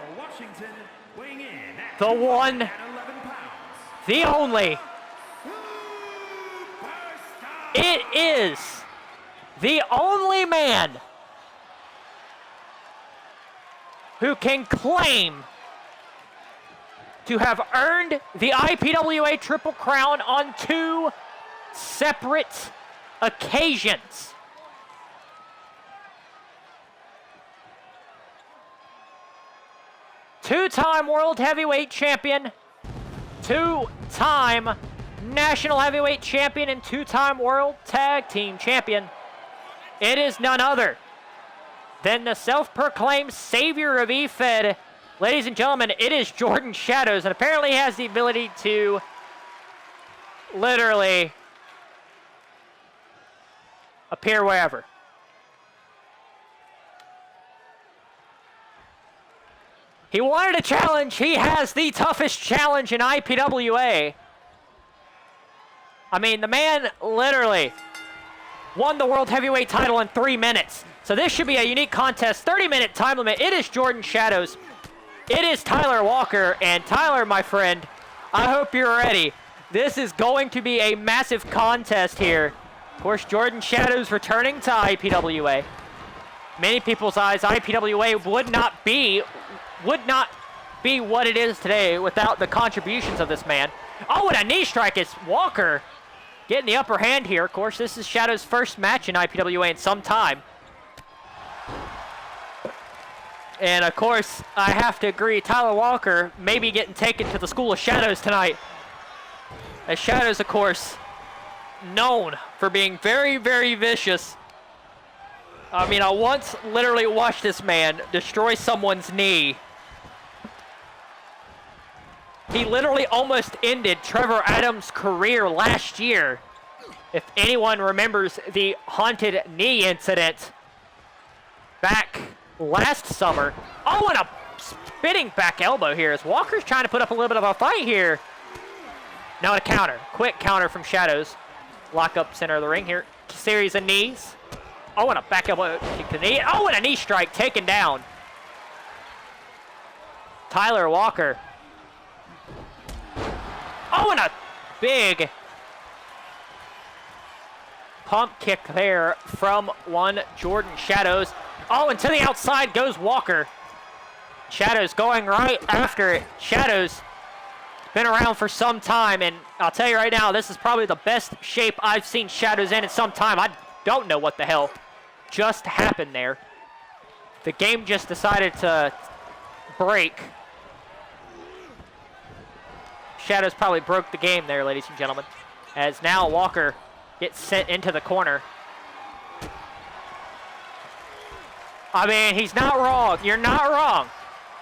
the one, the only. It is the only man who can claim to have earned the IPWA Triple Crown on 2 separate occasions. Two-time World Heavyweight Champion, 2-time National Heavyweight Champion, and 2-time World Tag Team Champion. It is none other than the self-proclaimed savior of EFED. Ladies and gentlemen, it is Jordan Shadows, and apparently has the ability to literally appear wherever. He wanted a challenge. He has the toughest challenge in IPWA. I mean, the man literally won the World Heavyweight title in 3 minutes. So this should be a unique contest. 30-minute time limit. It is Jordan Shadows. It is Tyler Walker. And Tyler, my friend, I hope you're ready. This is going to be a massive contest here. Of course, Jordan Shadows returning to IPWA. Many people's eyes, IPWA would not be what it is today without the contributions of this man. Oh, and a knee strike is Walker getting the upper hand here. Of course, this is Shadow's first match in IPWA in some time. And of course, I have to agree, Tyler Walker may be getting taken to the School of Shadows tonight. As Shadows, of course, known for being very, very vicious. I mean, I once literally watched this man destroy someone's knee. He literally almost ended Trevor Adams' career last year. If anyone remembers the haunted knee incident back last summer. Oh, and a spinning back elbow here as Walker's trying to put up a little bit of a fight here. Now a counter. Quick counter from Shadows. Lock up center of the ring here. Series of knees. Oh, and a back elbow kick to the knee. Oh, and a knee strike taken down. Tyler Walker. Oh, and a big pump kick there from one Jordan Shadows. Oh, and to the outside goes Walker. Shadows going right after it. Shadows been around for some time, and I'll tell you right now, this is probably the best shape I've seen Shadows in some time. I don't know what the hell just happened there. The game just decided to break. Shadows probably broke the game there, ladies and gentlemen, as now Walker gets sent into the corner. I mean, he's not wrong. You're not wrong.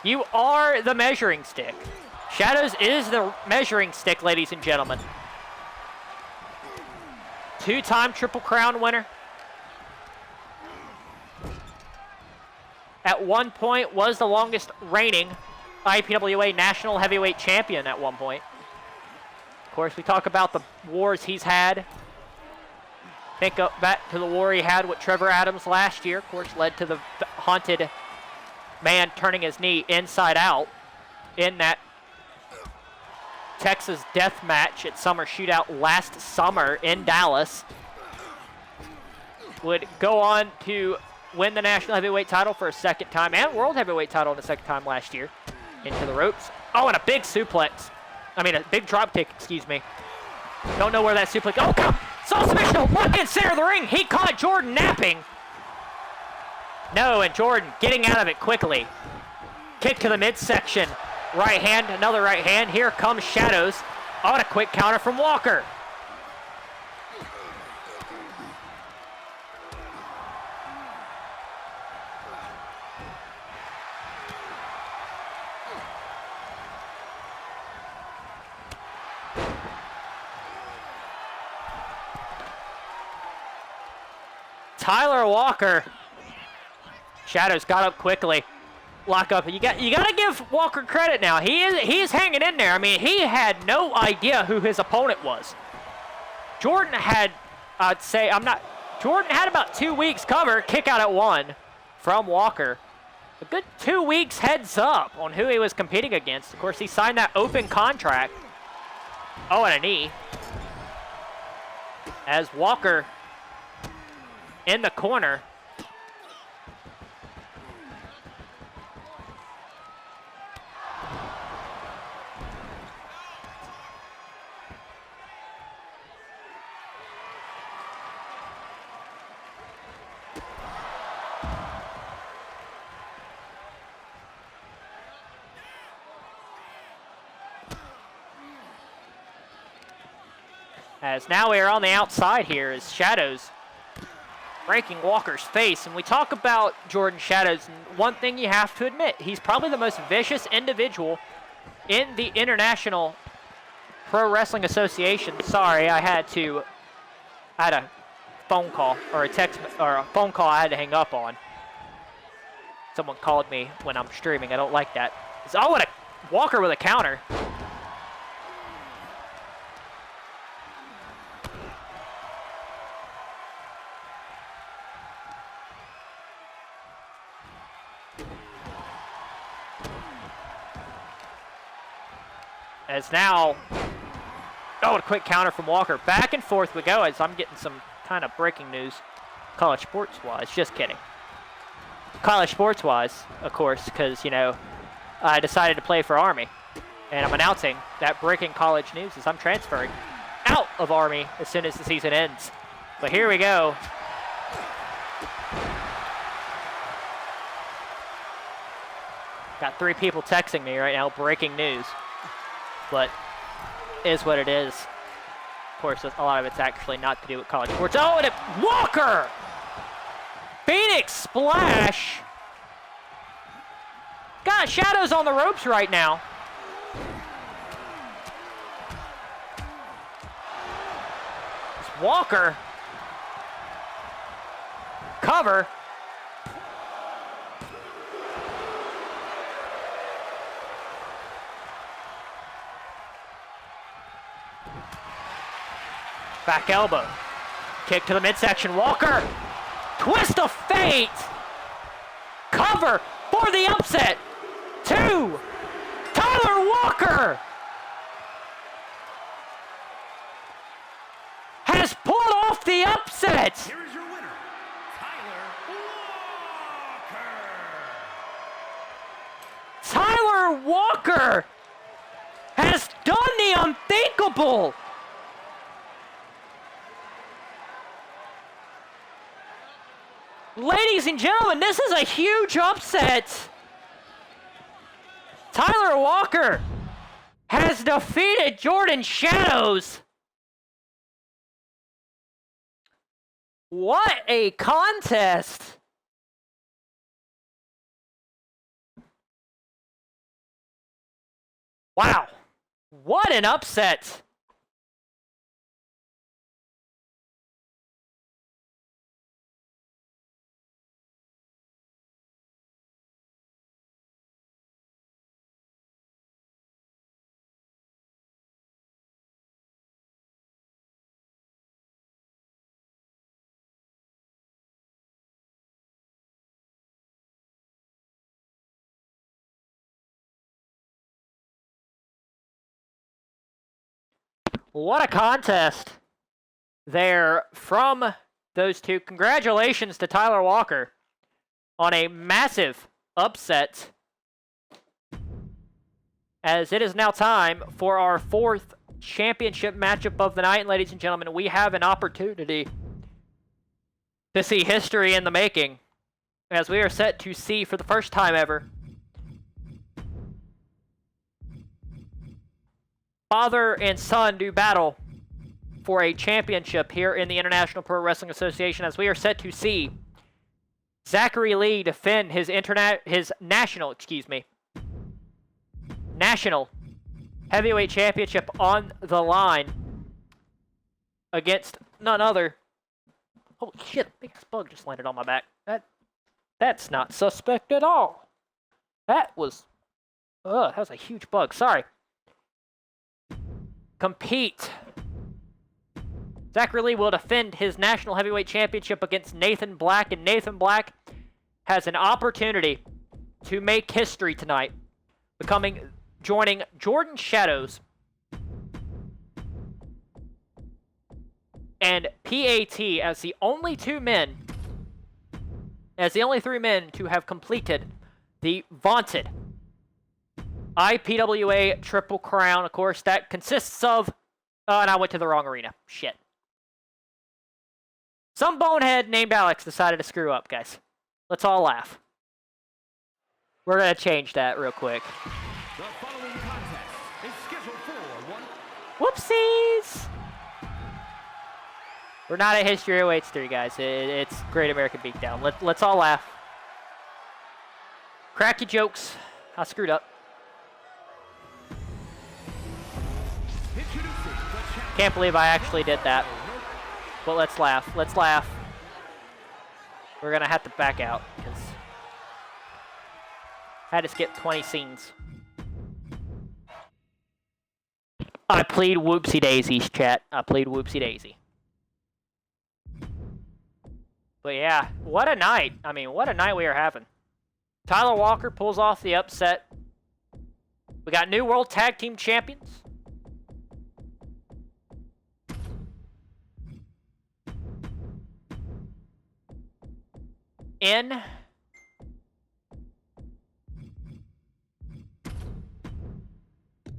You are the measuring stick. Shadows is the measuring stick, ladies and gentlemen. 2-time Triple Crown winner. At one point was the longest reigning IPWA National Heavyweight Champion at one point. Of course, we talk about the wars he's had. Think back to the war he had with Trevor Adams last year. Of course, led to the haunted man turning his knee inside out in that Texas death match at Summer Shootout last summer in Dallas. Would go on to win the National Heavyweight title for a second time and World Heavyweight title in the second time last year. Into the ropes. Oh, and a big suplex. I mean, a big drop kick, excuse me. Don't know where that suplex... Oh, God! Saw submission, look in center of the ring. He caught Jordan napping. No, and Jordan getting out of it quickly. Kick to the midsection. Right hand, another right hand. Here comes Shadows. Oh, and a quick counter from Walker. Tyler Walker. Shadows got up quickly. lock up. You got to give Walker credit now. He's hanging in there. I mean, he had no idea who his opponent was. Jordan had, I'd say, Jordan had about 2 weeks cover, kick out at 1 from Walker. A good 2 weeks heads up on who he was competing against. Of course, he signed that open contract. Oh, and a knee. As Walker in the corner. As now we are on the outside here as Shadows breaking Walker's face. And we talk about Jordan Shadows, and one thing you have to admit, he's probably the most vicious individual in the International Pro Wrestling Association. Sorry, I had a phone call or a text or a phone call I had to hang up on. Someone called me when I'm streaming. I don't like that. Oh, what a Walker with a counter. As now, oh, what a quick counter from Walker. Back and forth we go as I'm getting some kind of breaking news college sports-wise. Just kidding. College sports-wise, of course, because, you know, I decided to play for Army. And I'm announcing that breaking college news as I'm transferring out of Army as soon as the season ends. But here we go. Got 3 people texting me right now, breaking news. But is what it is. Of course, a lot of it's actually not to do with college sports. Oh, and Walker! Phoenix splash! God, Shadow's on the ropes right now. It's Walker. Cover. Back elbow. Kick to the midsection. Walker. Twist of fate. Cover for the upset. 2. Tyler Walker has pulled off the upset. Here is your winner, Tyler Walker. Tyler Walker has done the unthinkable. Ladies and gentlemen, this is a huge upset. Tyler Walker has defeated Jordan Shadows. What a contest. Wow. What an upset. What a contest there from those two. Congratulations to Tyler Walker on a massive upset. As it is now time for our 4th championship matchup of the night. Ladies and gentlemen, we have an opportunity to see history in the making, as we are set to see for the first time ever father and son do battle for a championship here in the International Pro Wrestling Association, as we are set to see Zachary Lee defend his national heavyweight championship on the line against none other. Holy shit, big ass bug just landed on my back. That's not suspect at all. That was a huge bug. Sorry. Compete. Zachary Lee will defend his national heavyweight championship against Nathan Black, and Nathan Black has an opportunity to make history tonight, joining Jordan Shadows and PAT as the only three men to have completed the vaunted IPWA Triple Crown. Of course, that consists of... Oh, and I went to the wrong arena. Shit. Some bonehead named Alex decided to screw up, guys. Let's all laugh. We're going to change that real quick. The following contest is scheduled for one. Whoopsies! We're not at History Awaits 3, guys. It's Great American Beatdown. Let's all laugh. Cracky jokes. I screwed up. Can't believe I actually did that. But let's laugh. Let's laugh. We're going to have to back out because I had to skip 20 scenes. I plead whoopsie daisies, chat. I plead whoopsie daisy. But yeah, what a night. I mean, what a night we are having. Tyler Walker pulls off the upset. We got new World Tag Team Champions. In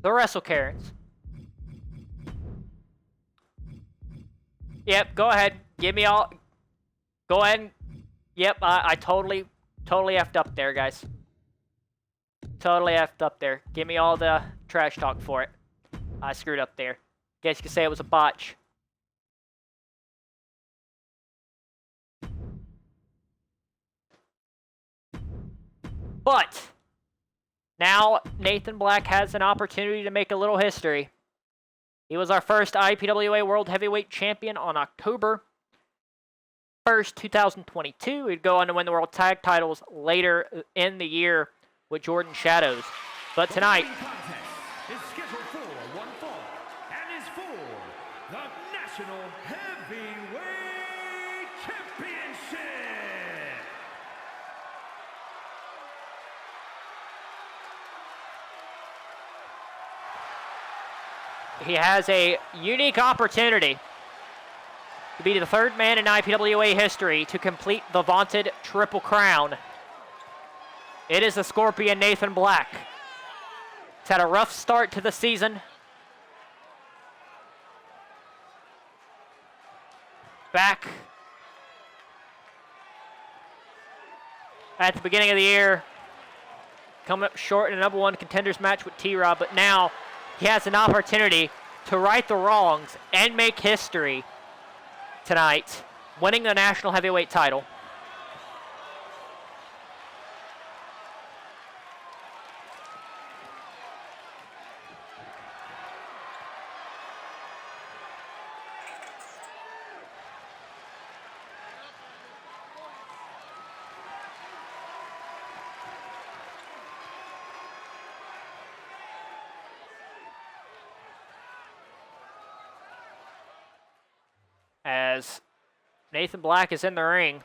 the Wrestle Karens. Yep, go ahead. Give me all... Go ahead and... Yep, I totally effed up there, guys. Totally effed up there. Give me all the trash talk for it. I screwed up there. Guess you could say it was a botch. But now Nathan Black has an opportunity to make a little history. He was our first IPWA World Heavyweight Champion on October 1st, 2022. He'd go on to win the World Tag titles later in the year with Jordan Shadows. But tonight... The contest is scheduled for one fall and is for the National Heavyweight Championship. He has a unique opportunity to be the third man in IPWA history to complete the vaunted Triple Crown. It is the Scorpion Nathan Black. He's had a rough start to the season. Back at the beginning of the year, coming up short in a number one contenders match with T-Rob, but now he has an opportunity to right the wrongs and make history tonight, winning the National Heavyweight title. As Nathan Black is in the ring.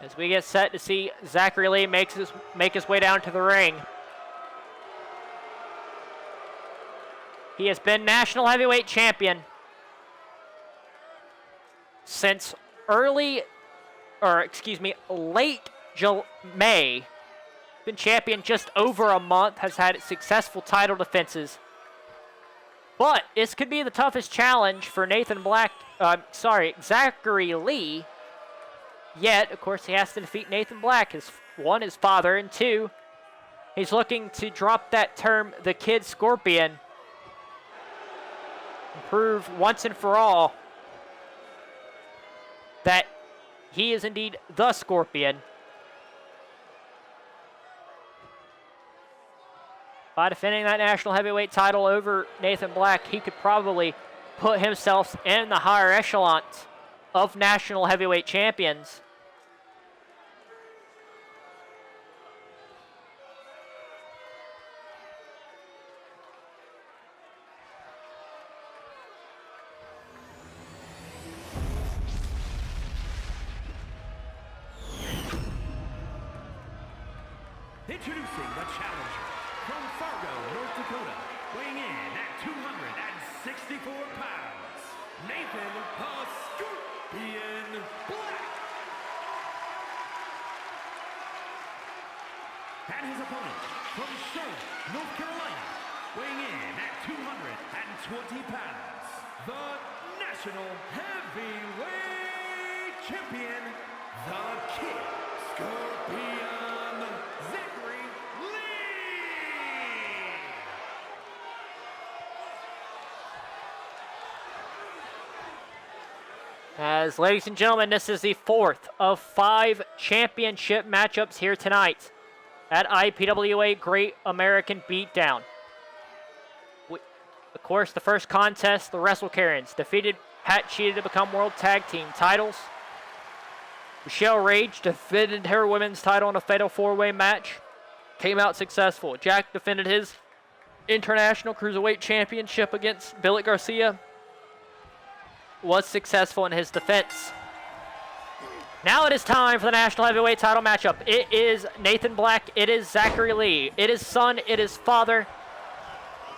As we get set to see Zachary Lee make his way down to the ring. He has been National Heavyweight Champion since late May. Been champion just over a month, has had successful title defenses. But this could be the toughest challenge for Zachary Lee. Yet, of course, he has to defeat Nathan Black. One, his father, and two, he's looking to drop that term, the Kid Scorpion, and prove once and for all that he is indeed the Scorpion. By defending that National Heavyweight title over Nathan Black, he could probably put himself in the higher echelons of national heavyweight champions. Introducing the challenger from Fargo, North Dakota, weighing in at 264 pounds, Nathan the Scorpion Black. And his opponent from Charlotte, North Carolina, weighing in at 220 pounds, the National Heavyweight Champion, the King Scorpion, Zachary Lee. As ladies and gentlemen, this is the 4th of 5 championship matchups here tonight at IPWA Great American Beatdown. Of course, the first contest, the Wrestle Karens defeated Pat Cheetah to become World Tag Team titles. Michelle Rage defended her women's title in a Fatal 4-Way match. Came out successful. Jack defended his International Cruiserweight Championship against Billy Garcia. Was successful in his defense. Now it is time for the National Heavyweight title matchup. It is Nathan Black. It is Zachary Lee. It is son. It is father.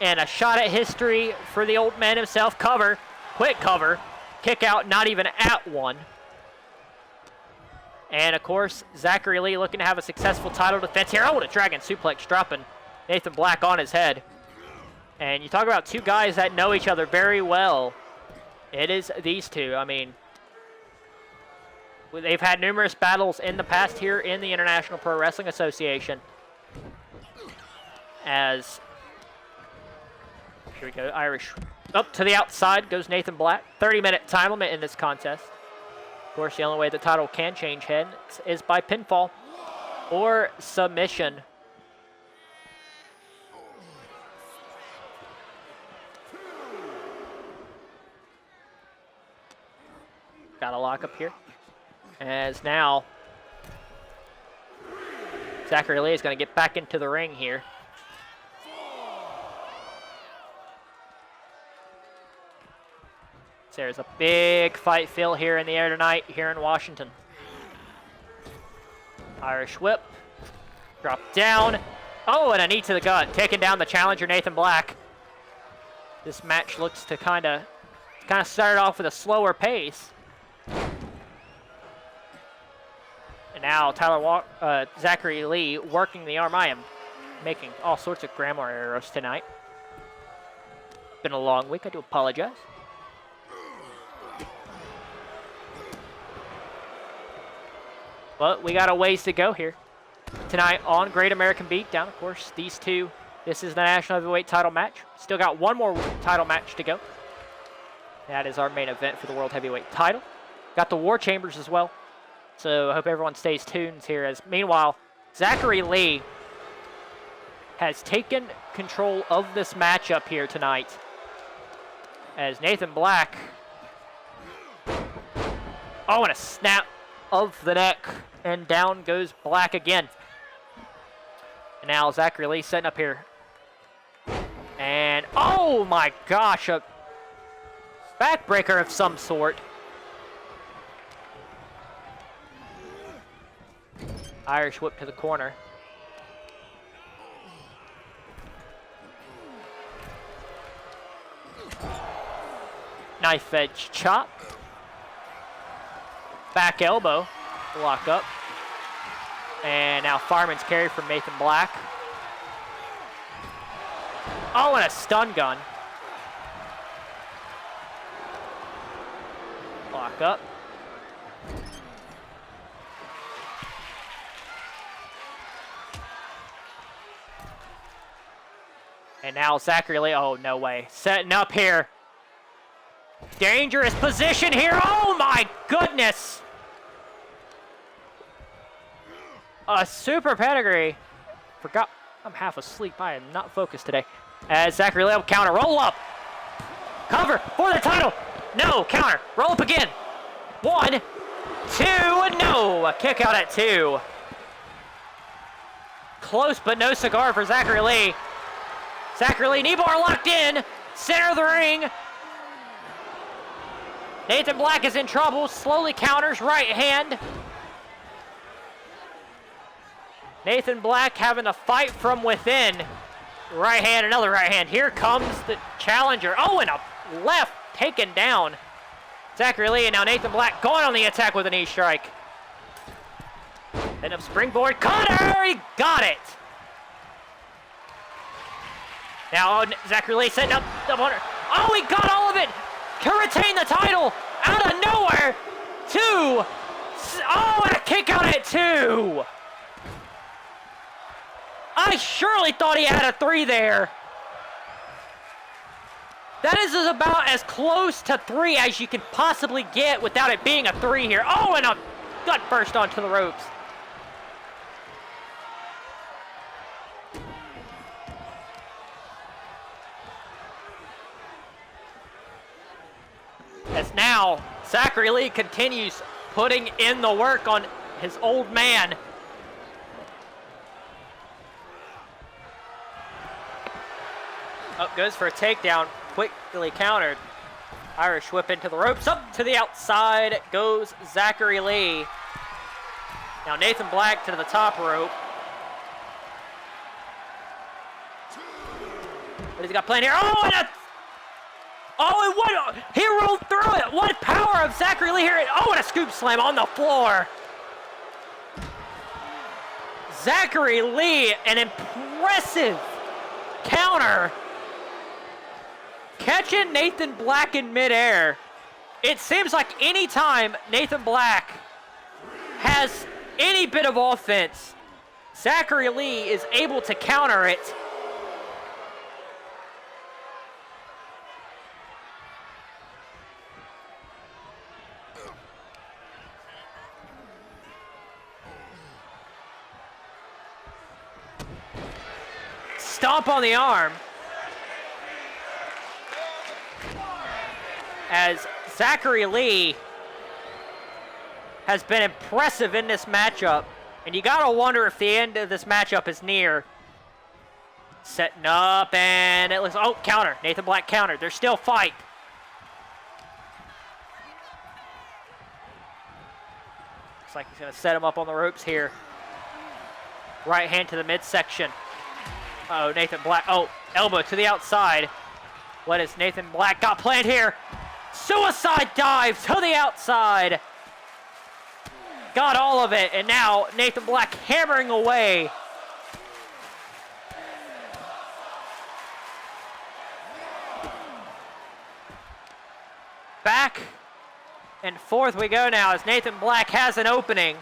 And a shot at history for the old man himself. Cover. Quick cover. Kick out. Not even at one. And, of course, Zachary Lee looking to have a successful title defense here. Oh, what a dragon suplex dropping Nathan Black on his head. And you talk about two guys that know each other very well. It is these two. I mean, they've had numerous battles in the past here in the International Pro Wrestling Association. As, here we go, Irish. Up to the outside goes Nathan Black. 30-minute time limit in this contest. Of course, the only way the title can change hands is by pinfall or submission. Got a lock up here. As now, Zachary Lee is going to get back into the ring here. There's a big fight feel here in the air tonight here in Washington. Irish whip. Drop down. Oh, and a knee to the gut. Taking down the challenger, Nathan Black. This match looks to kind of started off with a slower pace. And now Zachary Lee working the arm. I am making all sorts of grammar errors tonight. Been a long week. I do apologize. But we got a ways to go here tonight on Great American Beatdown. Of course, these two, this is the National Heavyweight title match. Still got one more title match to go. That is our main event for the World Heavyweight title. Got the War Chambers as well. So I hope everyone stays tuned here. As meanwhile, Zachary Lee has taken control of this matchup here tonight. As Nathan Black, oh, and a snap of the neck, and down goes Black again. And now Zachary Lee setting up here. And, oh my gosh, a backbreaker of some sort. Irish whip to the corner. Knife edge chop. Back elbow. Lock up. And now fireman's carry from Nathan Black. Oh, and a stun gun. Lock up. And now Zachary Lee, oh, no way. Setting up here. Dangerous position here. Oh, my goodness. A super pedigree. Forgot, I'm half asleep. I am not focused today. As Zachary Lee counter roll up. Cover for the title. No, counter. Roll up again. 1, 2, no. Kick out at 2. Close, but no cigar for Zachary Lee. Zachary Lee, knee bar locked in. Center of the ring. Nathan Black is in trouble. Slowly counters right hand. Nathan Black having to fight from within. Right hand, another right hand. Here comes the challenger. Oh, and a left taken down. Zachary Lee, and now Nathan Black going on the attack with a knee strike. Then up springboard. Cutter! He got it! Now Zachary Lee setting up double under. Oh, he got all of it! To retain the title! Out of nowhere! 2! Oh, and a kick out at 2! I surely thought he had a 3 there. That is about as close to 3 as you can possibly get without it being a 3 here. Oh, and a gut burst onto the ropes. As now, Zachary Lee continues putting in the work on his old man. Up goes for a takedown, quickly countered. Irish whip into the ropes, up to the outside goes Zachary Lee. Now Nathan Black to the top rope. What has he got planned here? Oh, and what? He rolled through it. What power of Zachary Lee here. Oh, and a scoop slam on the floor. Zachary Lee, an impressive counter. Catching Nathan Black in midair. It seems like any time Nathan Black has any bit of offense, Zachary Lee is able to counter it. Stomp on the arm. As Zachary Lee has been impressive in this matchup. And you gotta wonder if the end of this matchup is near. Setting up, and it looks, oh, counter. Nathan Black countered. There's still fight. Looks like he's gonna set him up on the ropes here. Right hand to the midsection. Uh-oh, Nathan Black, oh, elbow to the outside. What has Nathan Black got planned here? Suicide dive to the outside. Got all of it, and now Nathan Black hammering away. Back and forth we go now as Nathan Black has an opening.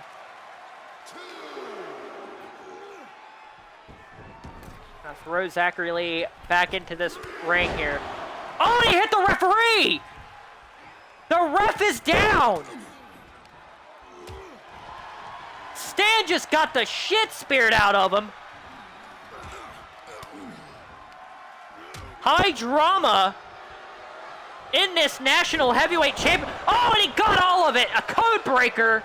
Now throw Zachary Lee back into this ring here. Oh, he hit the referee! The ref is down! Stan just got the shit speared out of him. High drama in this national heavyweight champion. Oh, and he got all of it! A code breaker.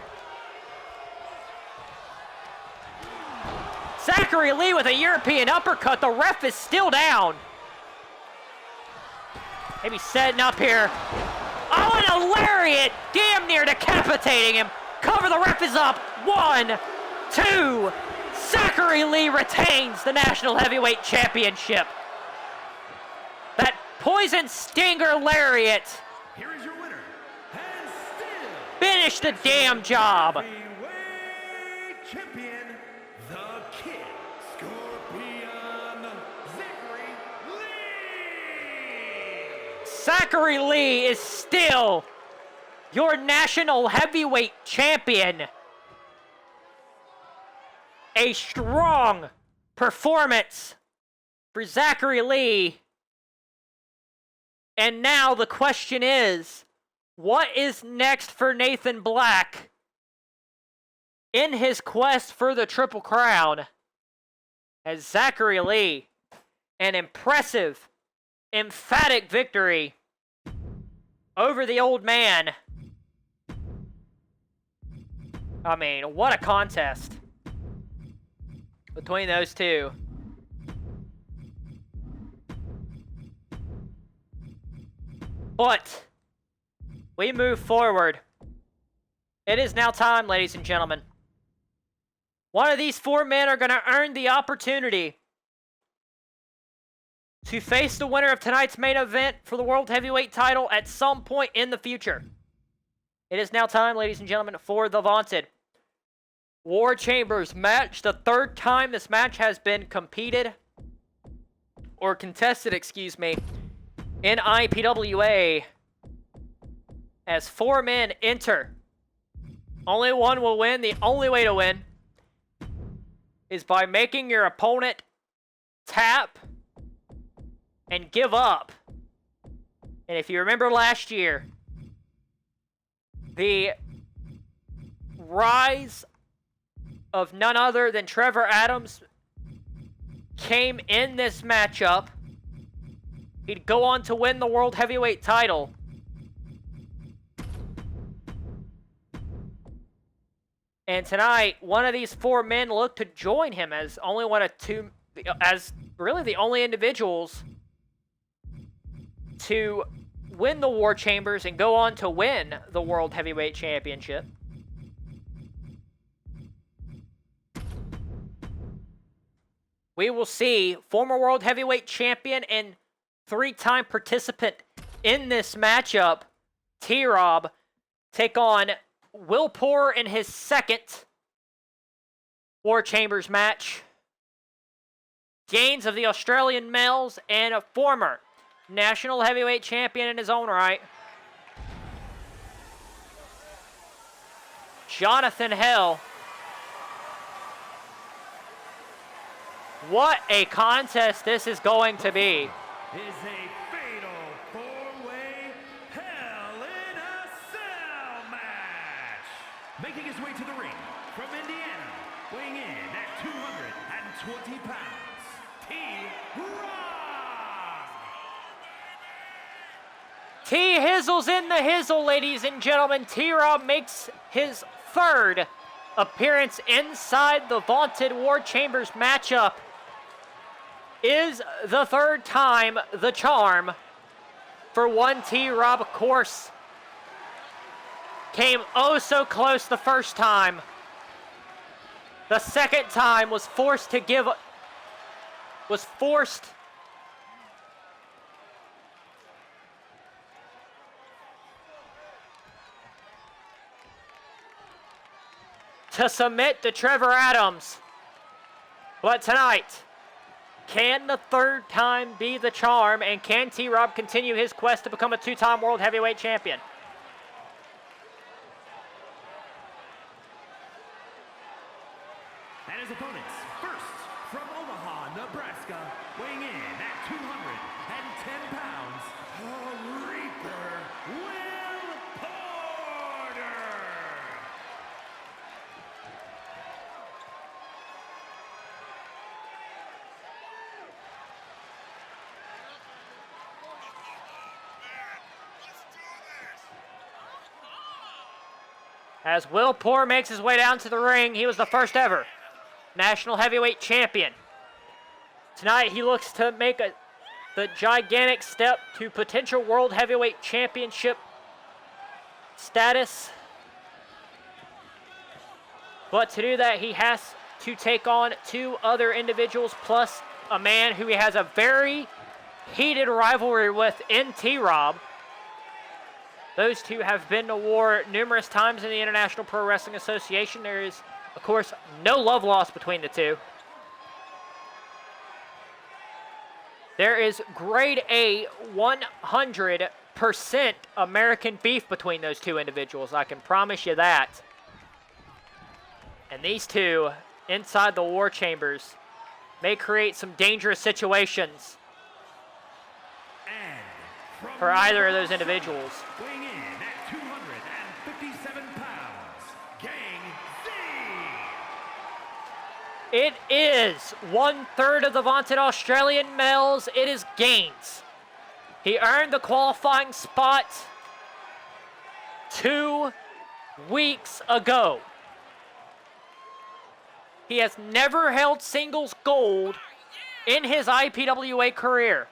Zachary Lee with a European uppercut. The ref is still down. Maybe setting up here. Oh, and a lariat, damn near decapitating him. Cover, the ref is up. 1, 2. Zachary Lee retains the National Heavyweight Championship. That poison stinger lariat. Here is your winner, and still Finish the damn job. heavyweight champion, the Kid Scorpion, Zachary Lee. Zachary Lee is still your National Heavyweight Champion. A strong performance for Zachary Lee. And now the question is, what is next for Nathan Black in his quest for the Triple Crown? As Zachary Lee, an impressive, emphatic victory over the old man. I mean, what a contest between those two. But we move forward. It is now time, ladies and gentlemen. One of these four men are going to earn the opportunity to face the winner of tonight's main event for the World Heavyweight title at some point in the future. It is now time, ladies and gentlemen, for the vaunted War Chambers match. The third time this match has been contested, in IPWA. As four men enter. Only one will win. The only way to win is by making your opponent tap and give up. And if you remember last year, the rise of none other than Trevor Adams came in this matchup. He'd go on to win the World Heavyweight title. And tonight, one of these four men looked to join him as only one of two, as really the only individuals to win the War Chambers and go on to win the World Heavyweight Championship. We will see former World Heavyweight Champion and three-time participant in this matchup, T-Rob, take on Will Poor in his second War Chambers match. Gains of the Australian males and a former national heavyweight champion in his own right. Jonathan Hell. What a contest this is going to be. Is a fatal four-way Hell in a Cell match. Making his way to the ring from Indiana, weighing in at 220 pounds, T-Rob. T-Hizzle's in the hizzle, ladies and gentlemen. T-Rob makes his third appearance inside the vaunted War Chambers matchup. Is the third time the charm for one T-Rob, of course. Came oh so close the first time. The second time was forced to submit to Trevor Adams. But tonight, can the third time be the charm, and can T-Rob continue his quest to become a two-time World Heavyweight Champion? And his opponents, first from Omaha, Nebraska, weighing in at 210 pounds, the Reaper, Will Porter. As Will Poor makes his way down to the ring, he was the first ever national heavyweight champion. Tonight, he looks to make the gigantic step to potential World Heavyweight Championship status. But to do that, he has to take on two other individuals, plus a man who he has a very heated rivalry with in T-Rob. Those two have been to war numerous times in the International Pro Wrestling Association. There is, of course, no love lost between the two. There is grade A 100% American beef between those two individuals. I can promise you that. And these two, inside the War Chambers, may create some dangerous situations for either of those individuals. Weighing in at 257 pounds, Gang Z. It is 1/3 of the vaunted Australian males. It is Gaines. He earned the qualifying spot 2 weeks ago. He has never held singles gold in his IPWA career.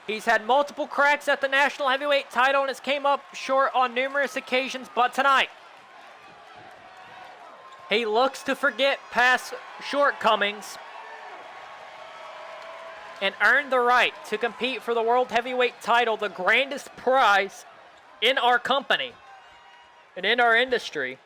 He's had multiple cracks at the national heavyweight title and has came up short on numerous occasions, but tonight, he looks to forget past shortcomings and earn the right to compete for the World Heavyweight title, the grandest prize in our company and in our industry.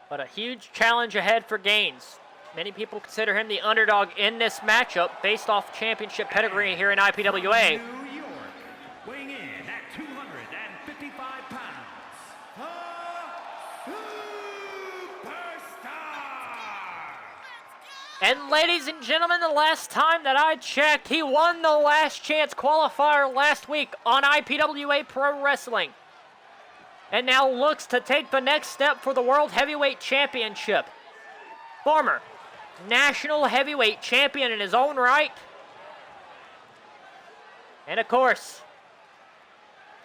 But a huge challenge ahead for Gaines. Many people consider him the underdog in this matchup based off championship pedigree here in IPWA. New York, weighing in at 255 pounds, the Superstar! And ladies and gentlemen, the last time that I checked, he won the last chance qualifier last week on IPWA Pro Wrestling. And now looks to take the next step for the World Heavyweight Championship. Former National Heavyweight Champion in his own right. And of course,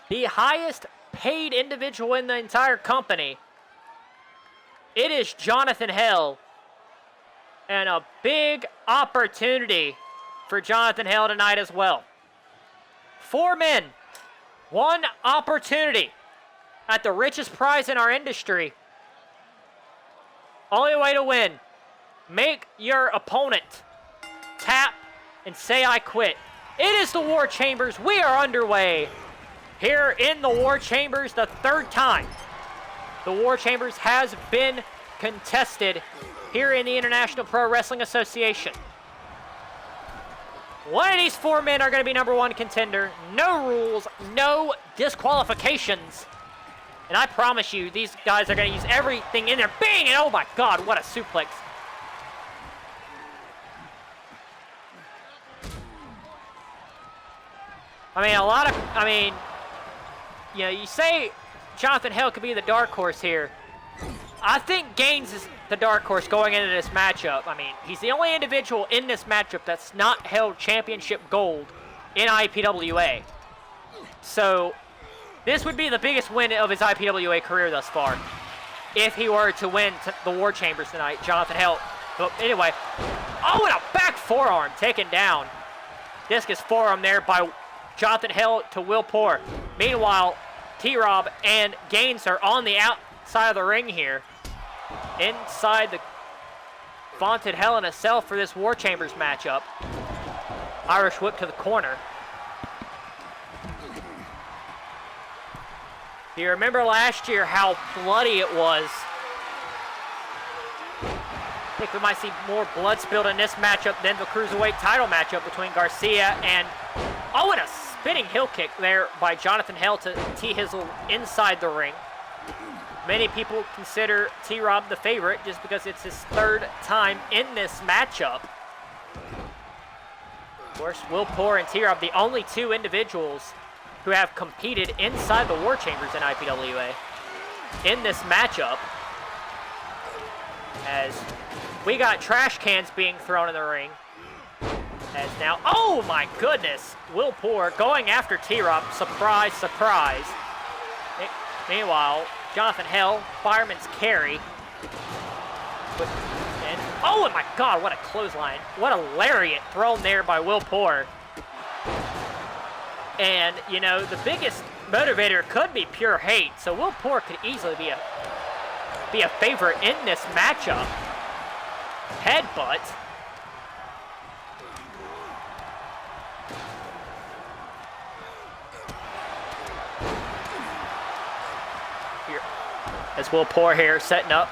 the highest paid individual in the entire company. It is Jonathan Hale. And a big opportunity for Jonathan Hale tonight as well. 4 men, 1 opportunity at the richest prize in our industry. Only way to win. Make your opponent tap and say, "I quit." It is the War Chambers. We are underway here in the War Chambers, the 3rd time the War Chambers has been contested here in the International Pro Wrestling Association. One of these 4 men are going to be #1 contender. No rules, no disqualifications. And I promise you, these guys are going to use everything in there. Bang! And oh my God, what a suplex. You know, you say Jonathan Hale could be the dark horse here. I think Gaines is the dark horse going into this matchup. I mean, he's the only individual in this matchup that's not held championship gold in IPWA. So, this would be the biggest win of his IPWA career thus far. If he were to win the War Chambers tonight, Jonathan Hale. But anyway, oh, and a back forearm taken down. Discus forearm there by Jonathan Hale to Will Poor. Meanwhile, T-Rob and Gaines are on the outside of the ring here. Inside the vaunted Hell in a Cell for this War Chambers matchup. Irish whip to the corner. Do you remember last year how bloody it was? I think we might see more blood spilled in this matchup than the Cruiserweight title matchup between Garcia and... Oh, and a spinning heel kick there by Jonathan Hale to T-Hizzle inside the ring. Many people consider T-Rob the favorite just because it's his 3rd time in this matchup. Of course, Will Poor and T-Rob, the only 2 individuals who have competed inside the War Chambers in IPWA in this matchup. As we got trash cans being thrown in the ring. As now, oh my goodness, Will Poor going after T-Rob. Surprise, surprise. Meanwhile, Jonathan Hale, fireman's carry. Oh my God, what a clothesline. What a lariat thrown there by Will Poor. And, you know, the biggest motivator could be pure hate, so Will Poor could easily be a favorite in this matchup. Headbutt. Here, as Will Poor here setting up.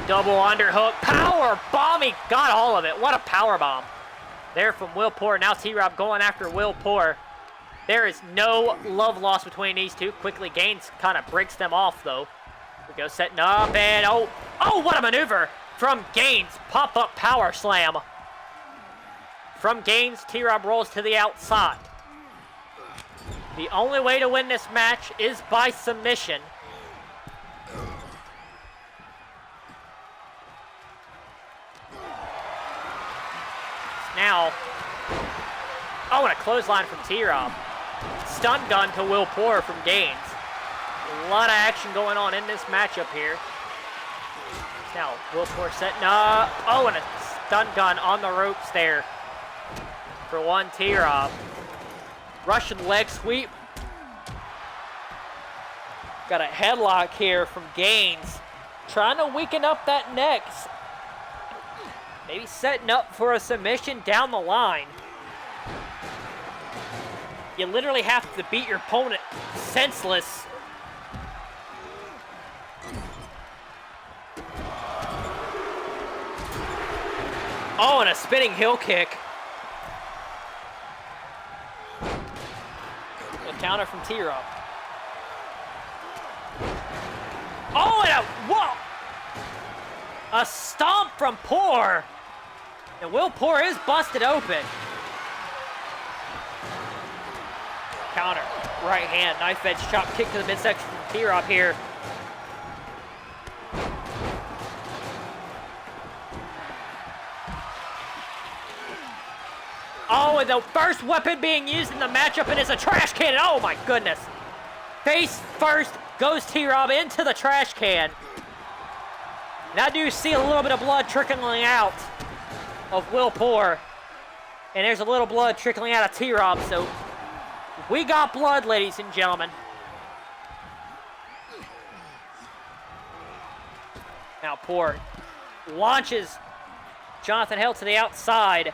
Double underhook, power bomb, he got all of it. What a power bomb there from Will Poor. Now T-Rob going after Will Poor. There is no love lost between these two. Quickly Gaines kind of breaks them off though. We go setting up and oh, what a maneuver from Gaines. Pop-up power slam. From Gaines, T-Rob rolls to the outside. The only way to win this match is by submission. Now, oh, and a clothesline from T-Rob. Stun gun to Will Poor from Gaines. A lot of action going on in this matchup here. Now, Will Poor setting up. Oh, and a stun gun on the ropes there for one T-Rob. Russian leg sweep. Got a headlock here from Gaines. Trying to weaken up that neck. Maybe setting up for a submission down the line. You literally have to beat your opponent senseless. Oh, and a spinning heel kick. A counter from T-Rob. Oh, and whoa! A stomp from Poor. And Will Poor is busted open. Counter, right hand, knife edge chop kick to the midsection from T-Rob here. Oh, and the first weapon being used in the matchup, and it's a trash can. Oh my goodness. Face first goes T-Rob into the trash can. Now do you see a little bit of blood trickling out of Will Poor. And there's a little blood trickling out of T-Rob, so we got blood, ladies and gentlemen. Now Poor launches Jonathan Hale to the outside.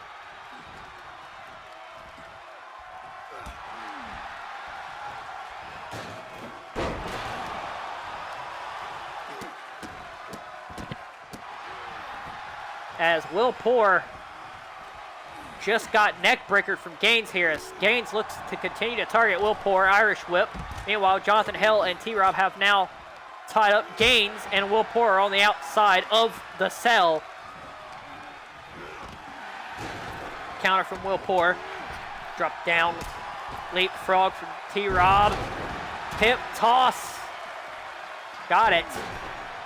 As Will Poor just got neck breakered from Gaines here. As Gaines looks to continue to target Will Poor, Irish whip. Meanwhile, Jonathan Hale and T-Rob have now tied up. Gaines and Will Poor are on the outside of the cell. Counter from Will Poor. Drop down, leapfrog from T-Rob. Hip toss. Got it.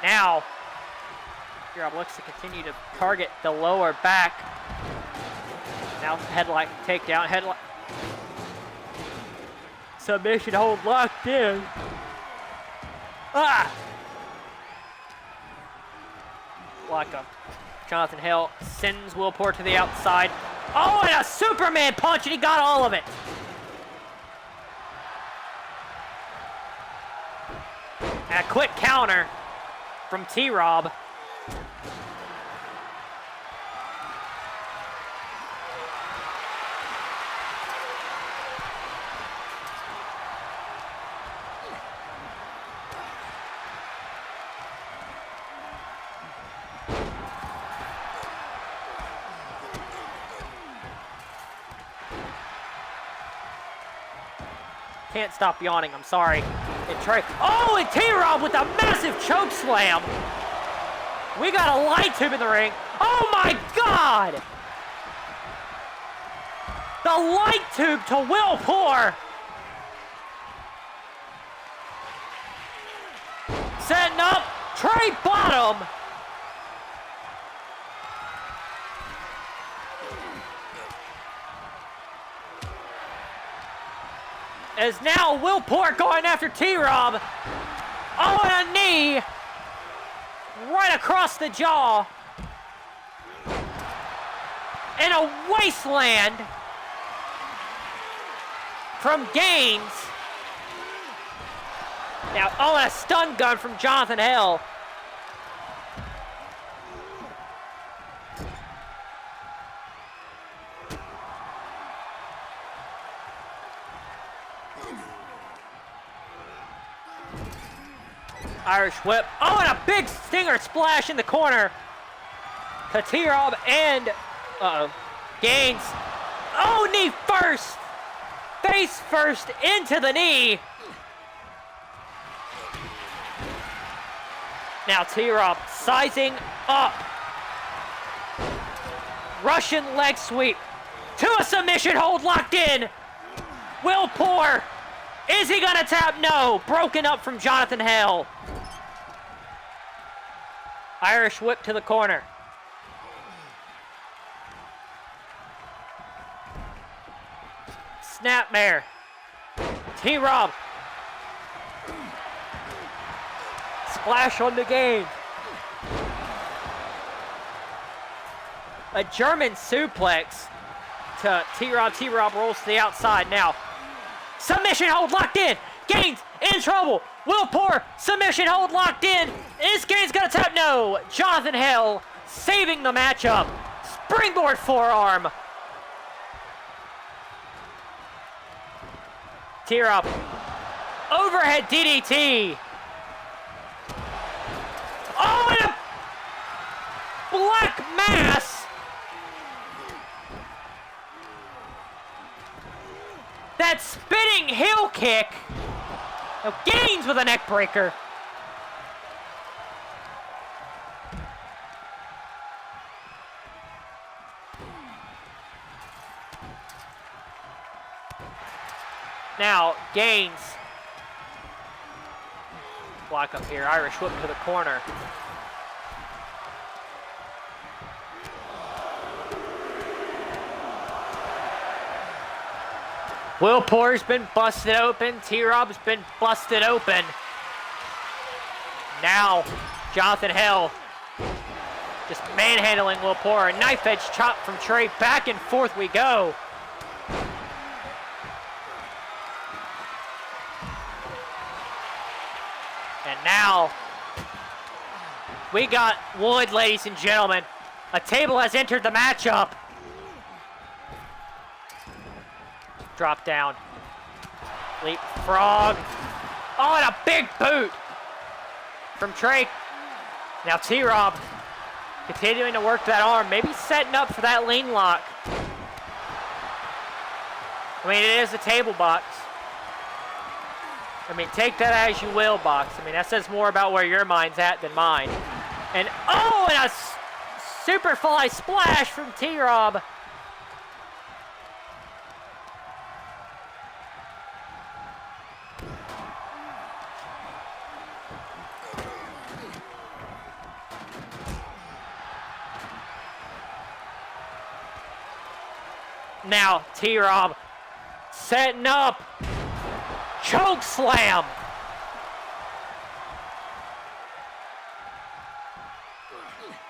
Now, T-Rob looks to continue to target the lower back. Now headlock takedown, headlock. Submission hold locked in. Ah! Lock up. Jonathan Hale sends Will Poor to the outside. Oh, and a Superman punch, and he got all of it. And a quick counter from T-Rob. Can't stop yawning, I'm sorry. Oh, and T-Rob with a massive choke slam. We got a light tube in the ring. Oh my God! The light tube to Will Poor. Setting up, Trey Bottom. As now Will Poor going after T-Rob. Oh, and a knee right across the jaw. And a wasteland from Gaines. Now, oh, and a stun gun from Jonathan Hale. Irish whip. Oh, and a big stinger splash in the corner. To T-Rob and Gaines. Oh, knee first. Face first into the knee. Now T-Rob sizing up. Russian leg sweep. To a submission hold locked in. Will Poor. Is he gonna tap? No. Broken up from Jonathan Hale. Irish whip to the corner. Snapmare. T-Rob. Splash on the game. A German suplex to T-Rob. T-Rob rolls to the outside now. Submission hold locked in. Gaines in trouble. Will Poor, submission hold locked in. Is Gaines gonna tap? No. Jonathan Hale saving the matchup. Springboard forearm. T-Rob. Overhead DDT. Oh, and a black mass. That spinning heel kick. Now Gaines with a neck breaker. Now Gaines. Block up here. Irish whip to the corner. Will Poor's been busted open. T-Rob's been busted open. Now, Jonathan Hale just manhandling Will Poor. A knife edge chop from Trey. Back and forth we go. And now, we got wood, ladies and gentlemen. A table has entered the matchup. Drop down. Leapfrog. Oh, and a big boot from Trey. Now T-Rob continuing to work that arm. Maybe setting up for that lean lock. I mean, it is a table box. I mean, take that as you will, box. I mean, that says more about where your mind's at than mine. And, oh, and a super fly splash from T-Rob. Now, T-Rob setting up. Choke slam.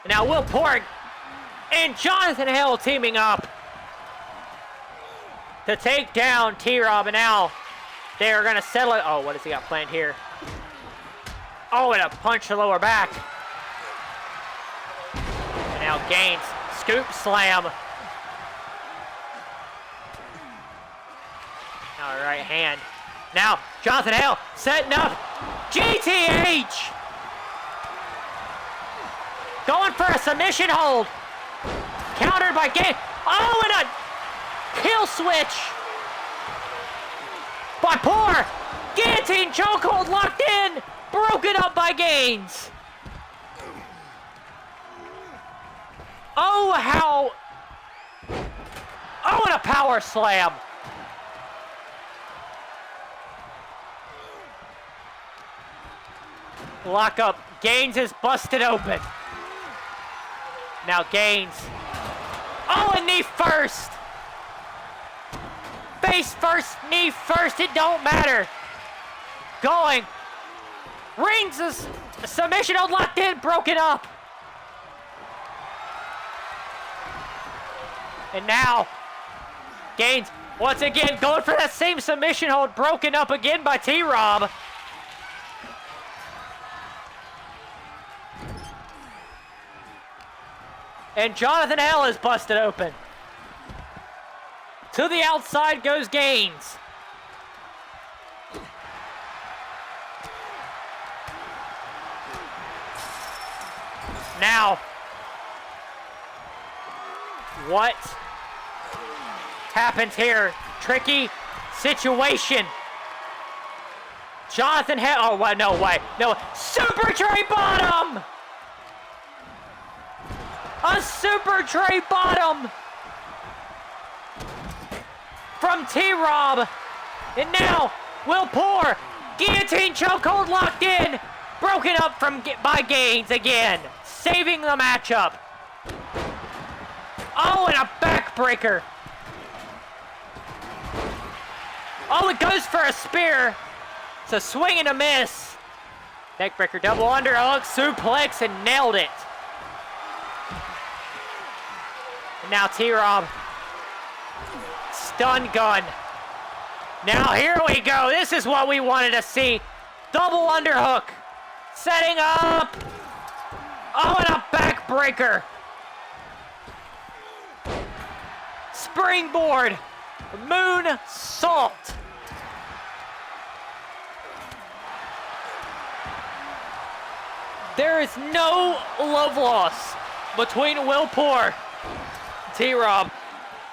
Now Will Poor and Jonathan Hale teaming up to take down T-Rob. And now they are going to settle it. Oh, what has he got planned here? Oh, and a punch to lower back. And now Gaines, scoop slam. Now right hand. Now, Jonathan Hale setting up. GTH! Going for a submission hold. Countered by Gaines. Oh, and a kill switch by Poor. Guillotine chokehold locked in. Broken up by Gaines. Oh, how. Oh, and a power slam. Lock up. Gaines is busted open. Now Gaines. Oh, and knee first. Face first, knee first. It don't matter. Going. Rings is submission hold locked in. Broken up. And now Gaines once again going for that same submission hold. Broken up again by T-Rob. And Jonathan Hale is busted open. To the outside goes Gaines. Now, what happens here? Tricky situation. Jonathan Hale, oh, wait, no way. No, super tray bottom! A super tray bottom from T-Rob. And now, Will Poor, guillotine chokehold locked in. Broken up by Gaines again. Saving the matchup. Oh, and a backbreaker. Oh, it goes for a spear. It's a swing and a miss. Neckbreaker double underhook, suplex, and nailed it. And now T-Rob. Stun gun. Now here we go. This is what we wanted to see. Double underhook. Setting up. Oh, and a backbreaker. Springboard. Moon salt. There is no love loss between Will Poor and T-Rob.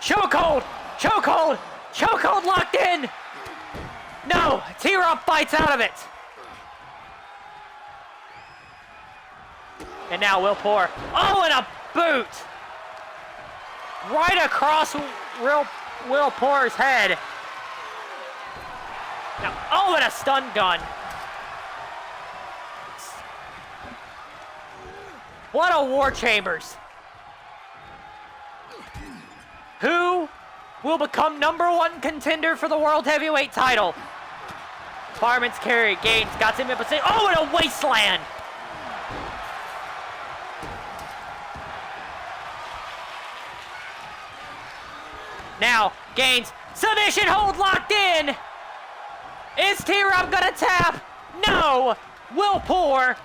Chokehold! Chokehold! Chokehold locked in! No! T-Rob fights out of it! And now Will Poor. Oh, and a boot! Right across Will Poor's head. Now, oh, and a stun gun. What a War Chambers. Who will become #1 contender for the World Heavyweight title? Fireman's carry. Gaines got him in position. Oh, and a wasteland. Now, Gaines. Submission hold locked in. Is T-Rob gonna tap? No. Will Poor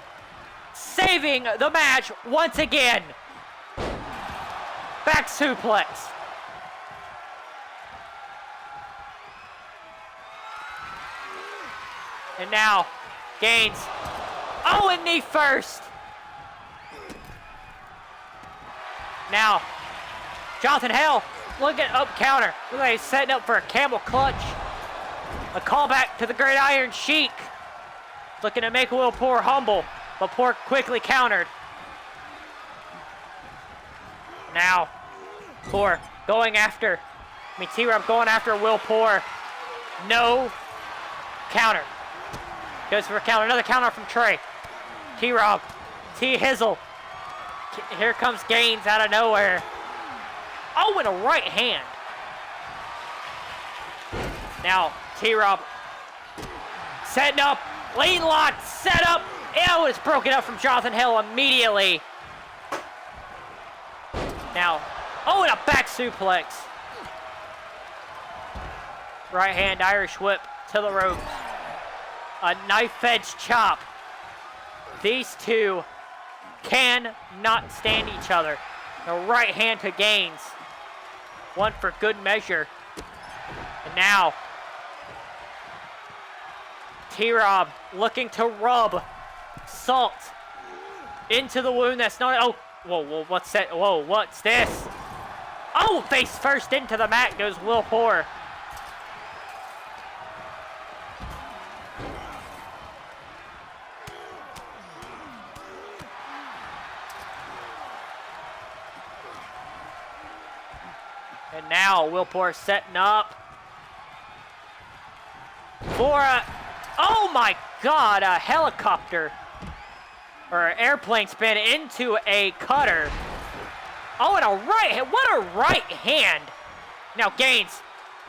saving the match once again. Back suplex. And now, Gaines. Oh, and knee first. Now, Jonathan Hale, look at up counter. Look like he's setting up for a camel clutch. A callback to the Great Iron Sheik. Looking to make Will Poor humble, but Poor quickly countered. Now, Poor going after, T-Rob going after Will Poor. No counter. Goes for a counter, another counter from Trey. T-Rob, T-Hizzle. Here comes Gaines out of nowhere. Oh, and a right hand. Now, T-Rob setting up, lean lock, set up. Oh, it's broken up from Jonathan Hill immediately. Now, oh, and a back suplex. Right hand Irish whip to the ropes. A knife edge chop. These two cannot stand each other. A right hand to Gaines. One for good measure. And now, T-Rob looking to rub salt into the wound that's not. Oh, whoa, what's that? Whoa, what's this? Oh, face first into the mat goes Will Poor. And now Will Poor setting up for a, oh my God, a helicopter or an airplane spin into a cutter. Oh, and a right hand, what a right hand. Now Gaines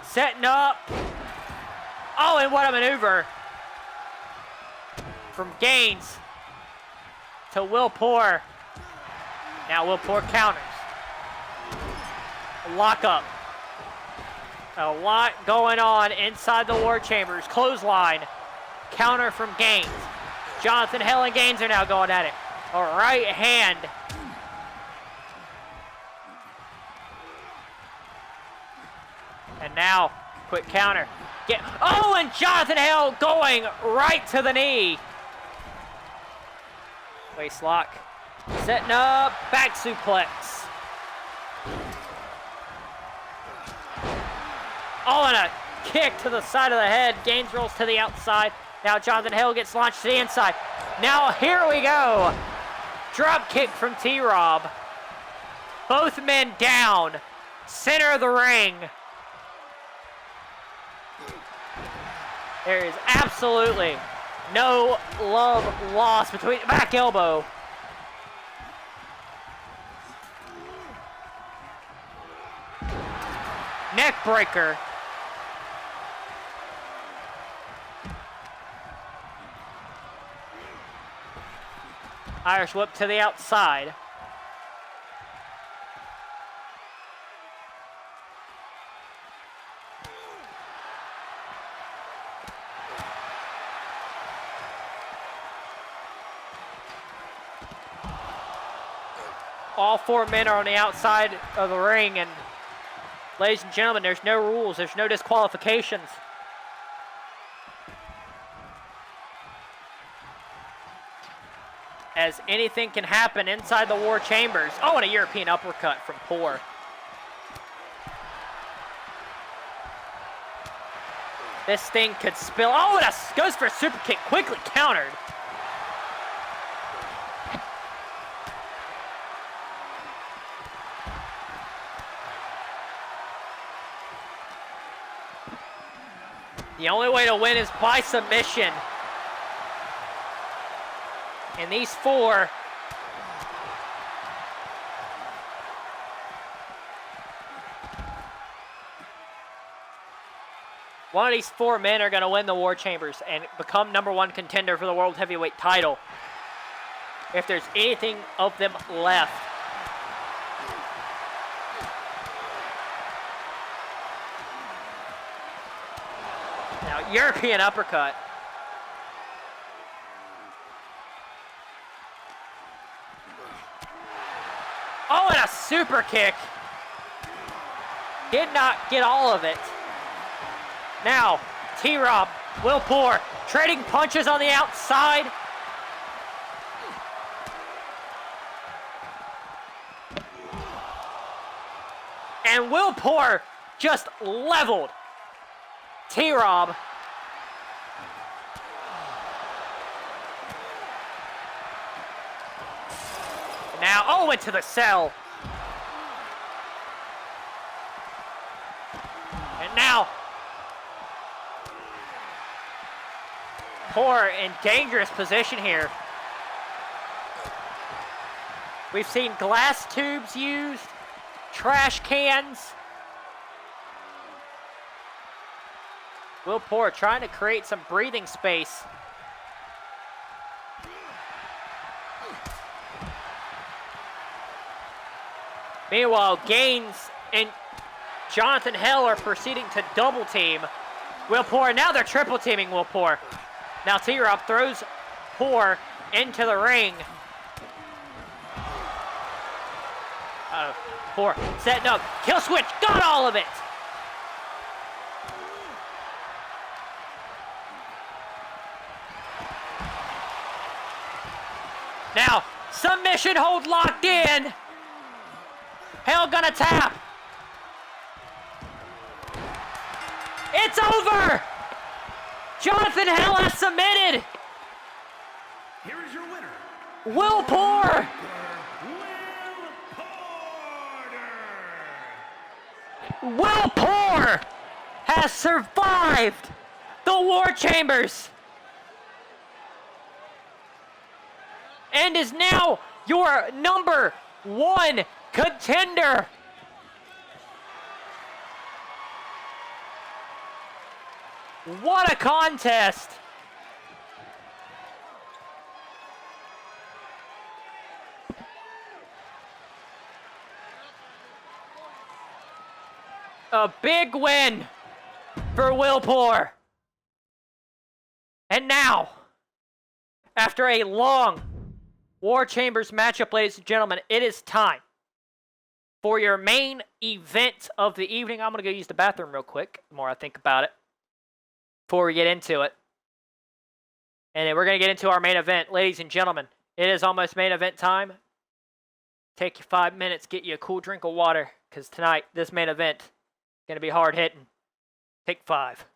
setting up. Oh, and what a maneuver from Gaines to Will Poor. Now Will Poor counters. Lock up. A lot going on inside the War Chambers. Clothesline. Counter from Gaines. Jonathan Hill and Gaines are now going at it. A right hand. And now, quick counter. Oh, and Jonathan Hill going right to the knee. Waist lock. Setting up. Back suplex. Oh, and a kick to the side of the head. Gaines rolls to the outside. Now Jonathan Hill gets launched to the inside. Now here we go. Drop kick from T-Rob. Both men down. Center of the ring. There is absolutely no love lost between back elbow. Neck breaker. Irish whip to the outside. All 4 men are on the outside of the ring, and ladies and gentlemen, there's no rules, there's no disqualifications. As anything can happen inside the War Chambers. Oh, and a European uppercut from Poor. This thing could spill. Oh, and goes for a super kick, quickly countered. The only way to win is by submission. And these 4 one of these 4 men are going to win the War Chambers and become #1 contender for the World Heavyweight title. If there's anything of them left. Now, European uppercut. Oh, and a super kick. Did not get all of it. Now, T-Rob, Will Poor, trading punches on the outside. And Will Poor just leveled T-Rob. Now, oh, into the cell. And now, Poor in dangerous position here. We've seen glass tubes used, trash cans. Will Poor trying to create some breathing space. Meanwhile, Gaines and Jonathan Hell are proceeding to double team Will Poor. Now they're triple teaming Will Poor. Now T-Rob throws Poor into the ring. Poor setting up. Kill switch. Got all of it. Now, submission hold locked in. Hell gonna tap. It's over. Jonathan Hell has submitted. Here is your winner, Will Poor. Will Poor has survived the War Chambers and is now your #1 contender. What a contest. A big win for Will Poor. And now, after a long War Chambers matchup, ladies and gentlemen, it is time for your main event of the evening. I'm going to go use the bathroom real quick, the more I think about it, before we get into it. And then we're going to get into our main event. Ladies and gentlemen, it is almost main event time. Take you 5 minutes, get you a cool drink of water, because tonight, this main event is going to be hard hitting. Take 5.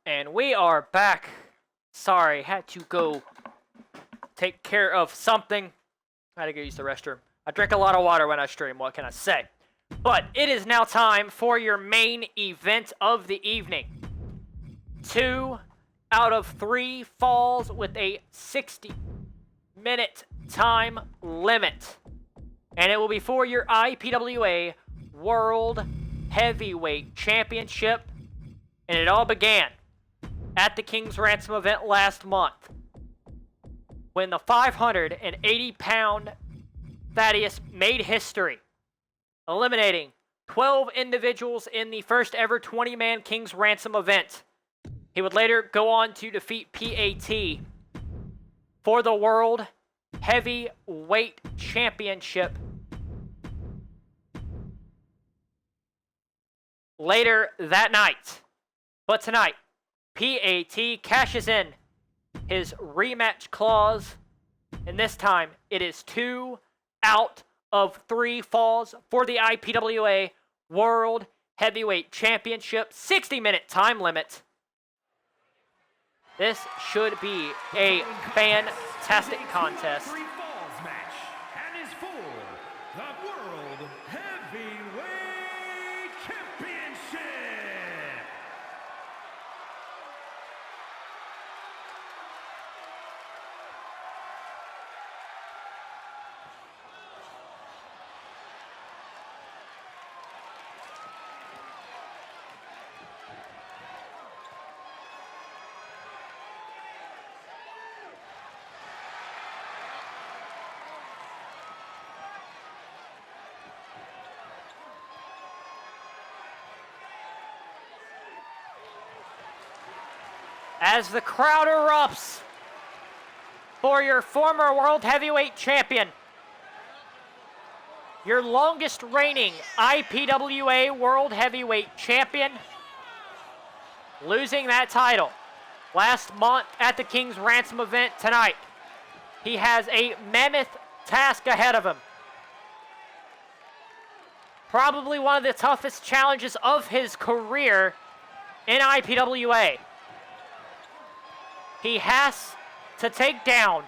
And we are back. Sorry, had to go take care of something. I had to go use the restroom. I drink a lot of water when I stream, what can I say? But it is now time for your main event of the evening. 2 out of 3 falls with a 60-minute time limit. And it will be for your IPWA World Heavyweight Championship. And it all began at the King's Ransom event last month, when the 580-pound Thaddeus made history, eliminating 12 individuals in the first ever 20-man King's Ransom event. He would later go on to defeat PAT for the World Heavyweight Championship later that night. But tonight, PAT cashes in his rematch clause, and this time it is 2 out of 3 falls for the IPWA World Heavyweight Championship, 60-minute time limit. This should be a fantastic contest. 3 falls match, and is for the World Heavyweight Championship. As the crowd erupts for your former World Heavyweight Champion, your longest reigning IPWA World Heavyweight Champion, losing that title last month at the King's Ransom event. Tonight, he has a mammoth task ahead of him. Probably one of the toughest challenges of his career in IPWA. He has to take down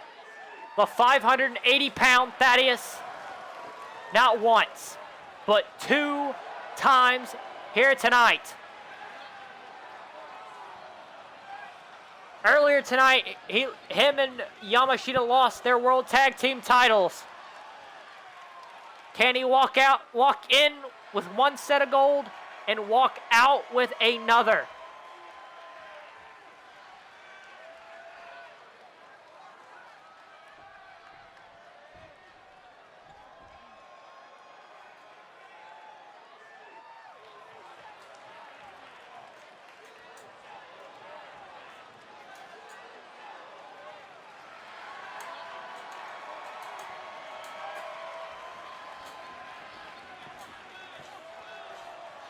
the 580-pound Thaddeus not once, but 2 times here tonight. Earlier tonight, him and Yamashita lost their World Tag Team titles. Can he walk in with 1 set of gold and walk out with another?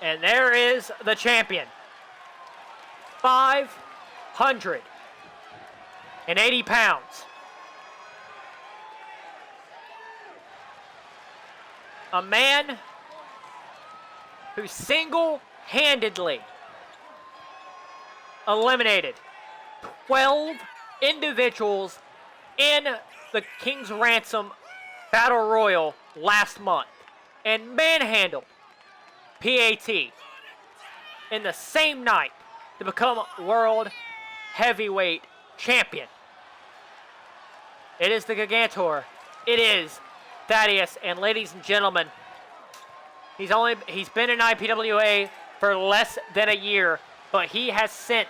And there is the champion. 580 pounds. A man who single-handedly eliminated 12 individuals in the King's Ransom Battle Royal last month and manhandled PAT in the same night to become World Heavyweight Champion. It is the Gigantor. It is Thaddeus, and ladies and gentlemen, he's been in IPWA for less than a year, but he has sent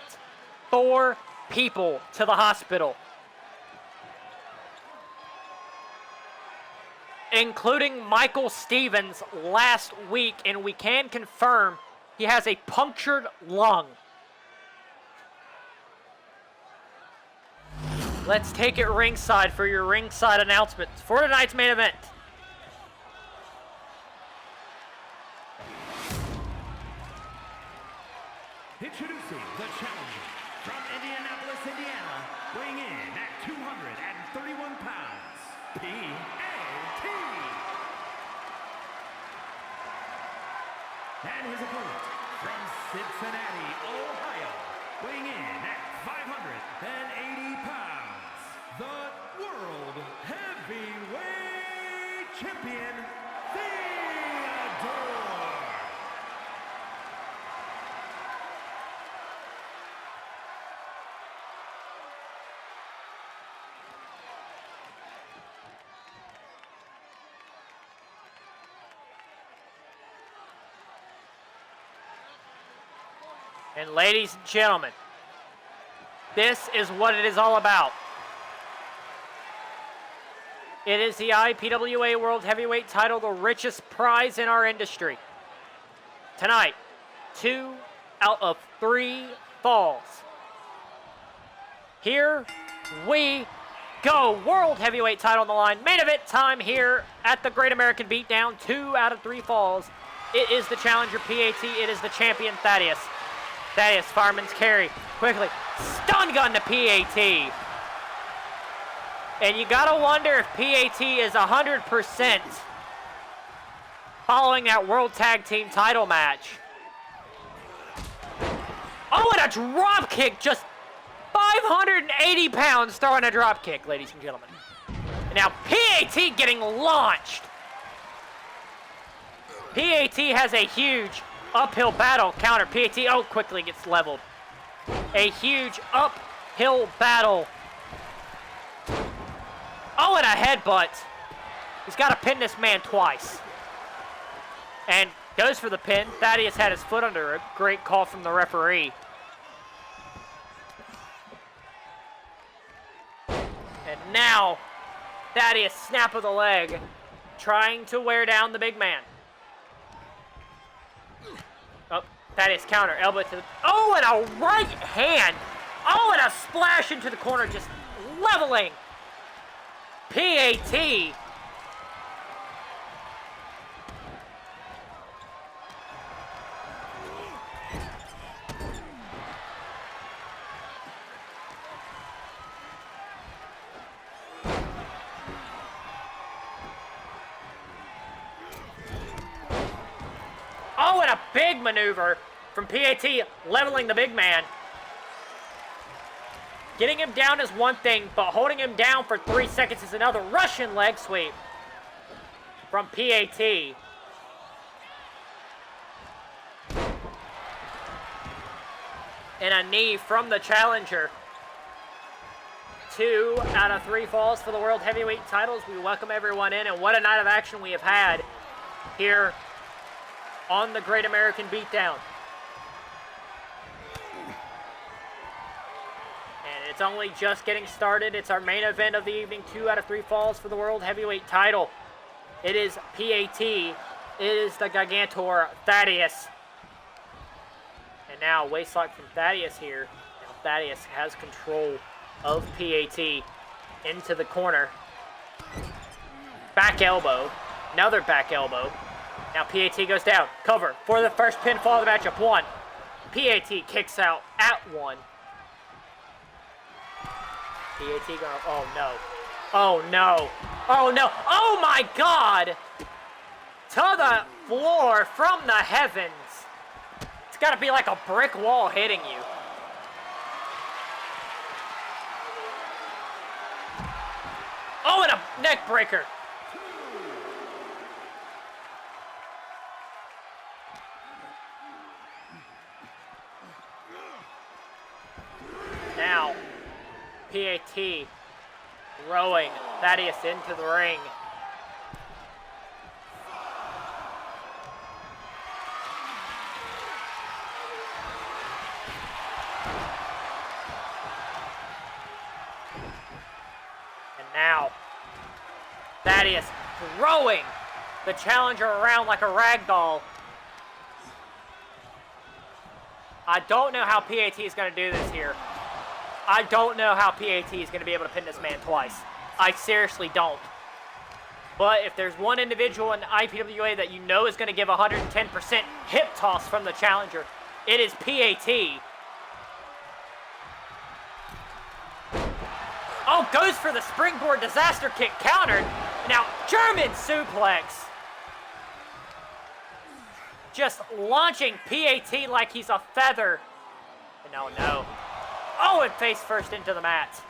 4 people to the hospital, including Michael Stevens last week, and we can confirm he has a punctured lung. Let's take it ringside for your ringside announcements for tonight's main event. Introducing the challenger from Indianapolis, Indiana, weighing in at 231 pounds, PAT. And his opponent from Cincinnati, Ohio, weighing in at 580 pounds, the World Heavyweight Champion, Theodore. And ladies and gentlemen, this is what it is all about. It is the IPWA World Heavyweight title, the richest prize in our industry. Tonight, 2 out of 3 falls. Here we go. World Heavyweight title on the line. Main event time here at the Great American Beatdown. 2 out of 3 falls. It is the challenger PAT. It is the champion Thaddeus. Thaddeus, fireman's carry, quickly, stun gun to PAT. And you gotta wonder if PAT is 100% following that World Tag Team title match. Oh, and a drop kick, just 580 pounds throwing a drop kick, ladies and gentlemen. And now PAT getting launched. PAT has a huge uphill battle counter. PAT, oh, quickly gets leveled. A huge uphill battle. Oh, and a headbutt. He's got to pin this man twice. And goes for the pin. Thaddeus had his foot under it. Great call from the referee. And now, Thaddeus, snap of the leg, trying to wear down the big man. Oh, Thaddeus counter, elbow to the... Oh, and a right hand. Oh, and a splash into the corner, just leveling PAT. Oh, and a big maneuver from PAT, leveling the big man. Getting him down is one thing, but holding him down for 3 seconds is another. Russian leg sweep from PAT. And a knee from the challenger. 2 out of 3 falls for the World Heavyweight titles. We welcome everyone in, and what a night of action we have had here on the Great American Beatdown. And it's only just getting started. It's our main event of the evening. 2 out of 3 falls for the World Heavyweight title. It is PAT. It is the Gigantor Thaddeus. And now waist lock from Thaddeus here. Now Thaddeus has control of PAT into the corner. Back elbow. Another back elbow. Now PAT goes down. Cover for the first pinfall of the matchup. 1. PAT kicks out at 1. PAT going, oh no. Oh no. Oh no. Oh my God! To the floor from the heavens. It's got to be like a brick wall hitting you. Oh, and a neck breaker. Now, PAT throwing Thaddeus into the ring. And now, Thaddeus throwing the challenger around like a rag doll. I don't know how PAT is going to do this here. I don't know how PAT is going to be able to pin this man twice. I seriously don't. But if there's one individual in the IPWA that you know is going to give 110% hip toss from the challenger, it is PAT. Oh, goes for the springboard disaster kick, countered. Now, German suplex. Just launching PAT like he's a feather. No, no. Oh, and face first into the mat.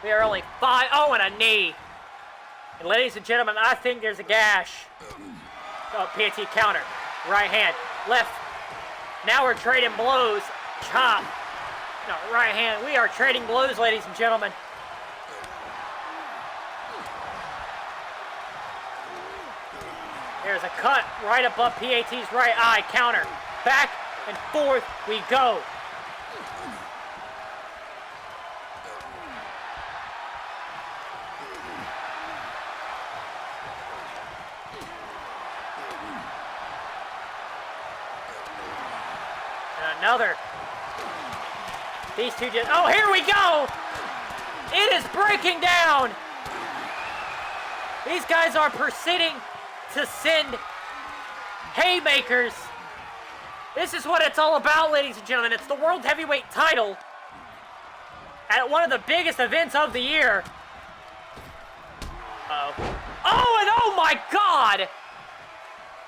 We are only 5. Oh, and a knee. And ladies and gentlemen, I think there's a gash. Oh, PAT counter. Right hand. Left. Now we're trading blows. Chop. No, right hand. We are trading blows, ladies and gentlemen. There's a cut right above PAT's right eye. Counter. Back and forth we go. And another. These two just... Oh, here we go! It is breaking down! These guys are proceeding to send haymakers. This is what it's all about, ladies and gentlemen. It's the World Heavyweight title at one of the biggest events of the year. Uh-oh. Oh, and oh my God!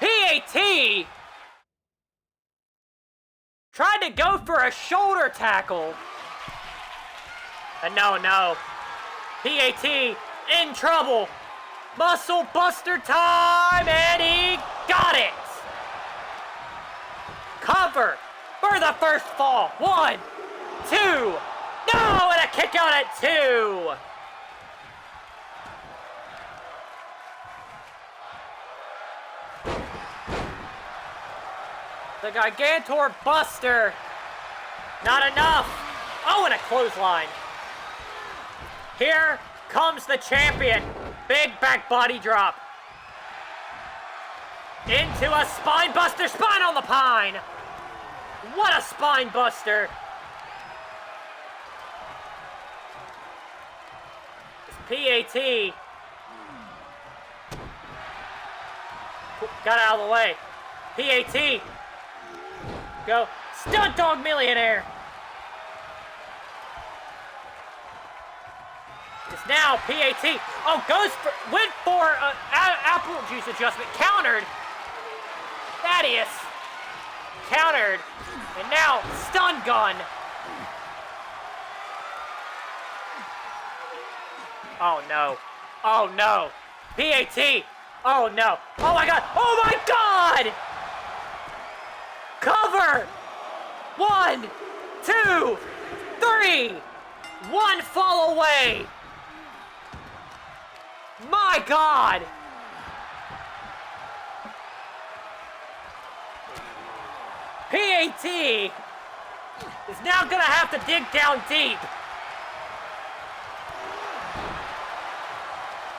PAT tried to go for a shoulder tackle. And no. PAT in trouble. Muscle buster time, and he got it. Cover for the first fall. 1, 2. No, and a kick out at 2. The Gigantor Buster. Not enough. Oh, and a clothesline. Here comes the champion. Big back body drop. Into a spine buster. Spine on the pine. What a spine buster. It's PAT. Got out of the way. PAT. Go. Stunt Dog Millionaire. It's now PAT. Oh, went for apple juice adjustment. Countered. Thaddeus. Countered. And now stun gun. Oh no. Oh no. PAT. Oh no. Oh my God. Oh my God. Cover. 1, 2, 3. 1 fall away. My God! PAT is now gonna have to dig down deep.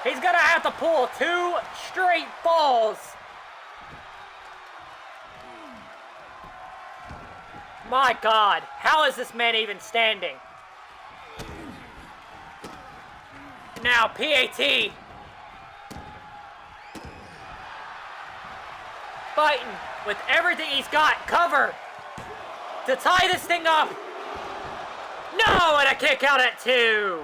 He's gonna have to pull 2 straight falls. My God, how is this man even standing? Now PAT fighting with everything he's got. Cover to tie this thing up. No, and a kick out at 2.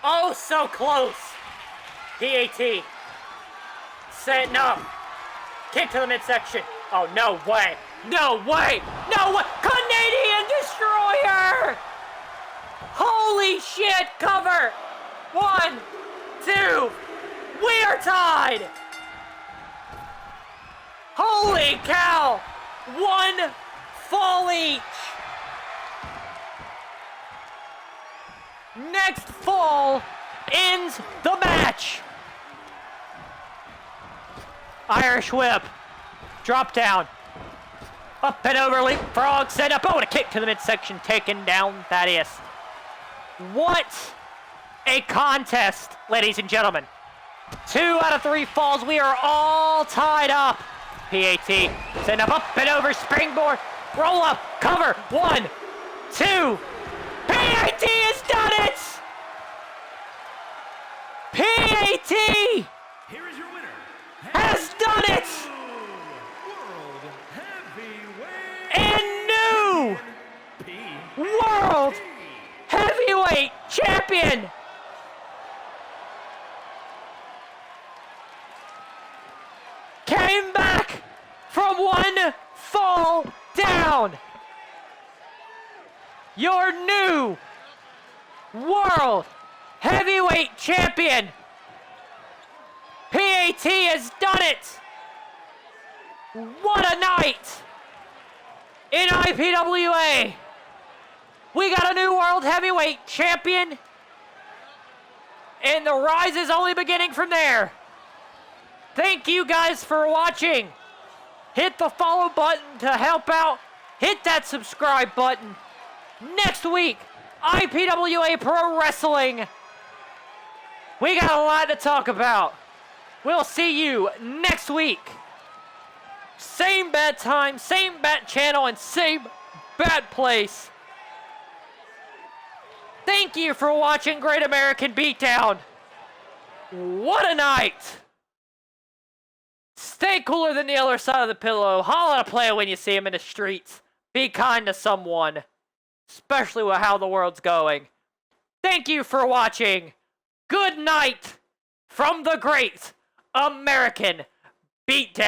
Oh, so close. PAT setting up. Kick to the midsection. Oh, no way. No way. No way. Canadian Destroyer. Holy shit. Cover. 1, 2. We are tied. Holy cow! 1 fall each. Next fall ends the match. Irish whip. Drop down. Up and over, leapfrog, set up. Oh, and a kick to the midsection, taken down Thaddeus. What a contest, ladies and gentlemen. 2 out of 3 falls. We are all tied up. PAT, send up and over, springboard, roll up, cover, 1, 2. PAT has done it! PAT Here is your winner. has done it! World Heavyweight And new World Heavyweight Champion! fall down. Your new World Heavyweight Champion, PAT, has done it. What a night in IPWA. We got a new World Heavyweight Champion, and the rise is only beginning from there. Thank you guys for watching. Hit the follow button to help out. Hit that subscribe button. Next week, IPWA Pro Wrestling. We got a lot to talk about. We'll see you next week. Same bad time, same bad channel, and same bad place. Thank you for watching Great American Beatdown. What a night. Stay cooler than the other side of the pillow. Holler at a player when you see him in the streets. Be kind to someone, especially with how the world's going. Thank you for watching. Good night from the Great American Beatdown.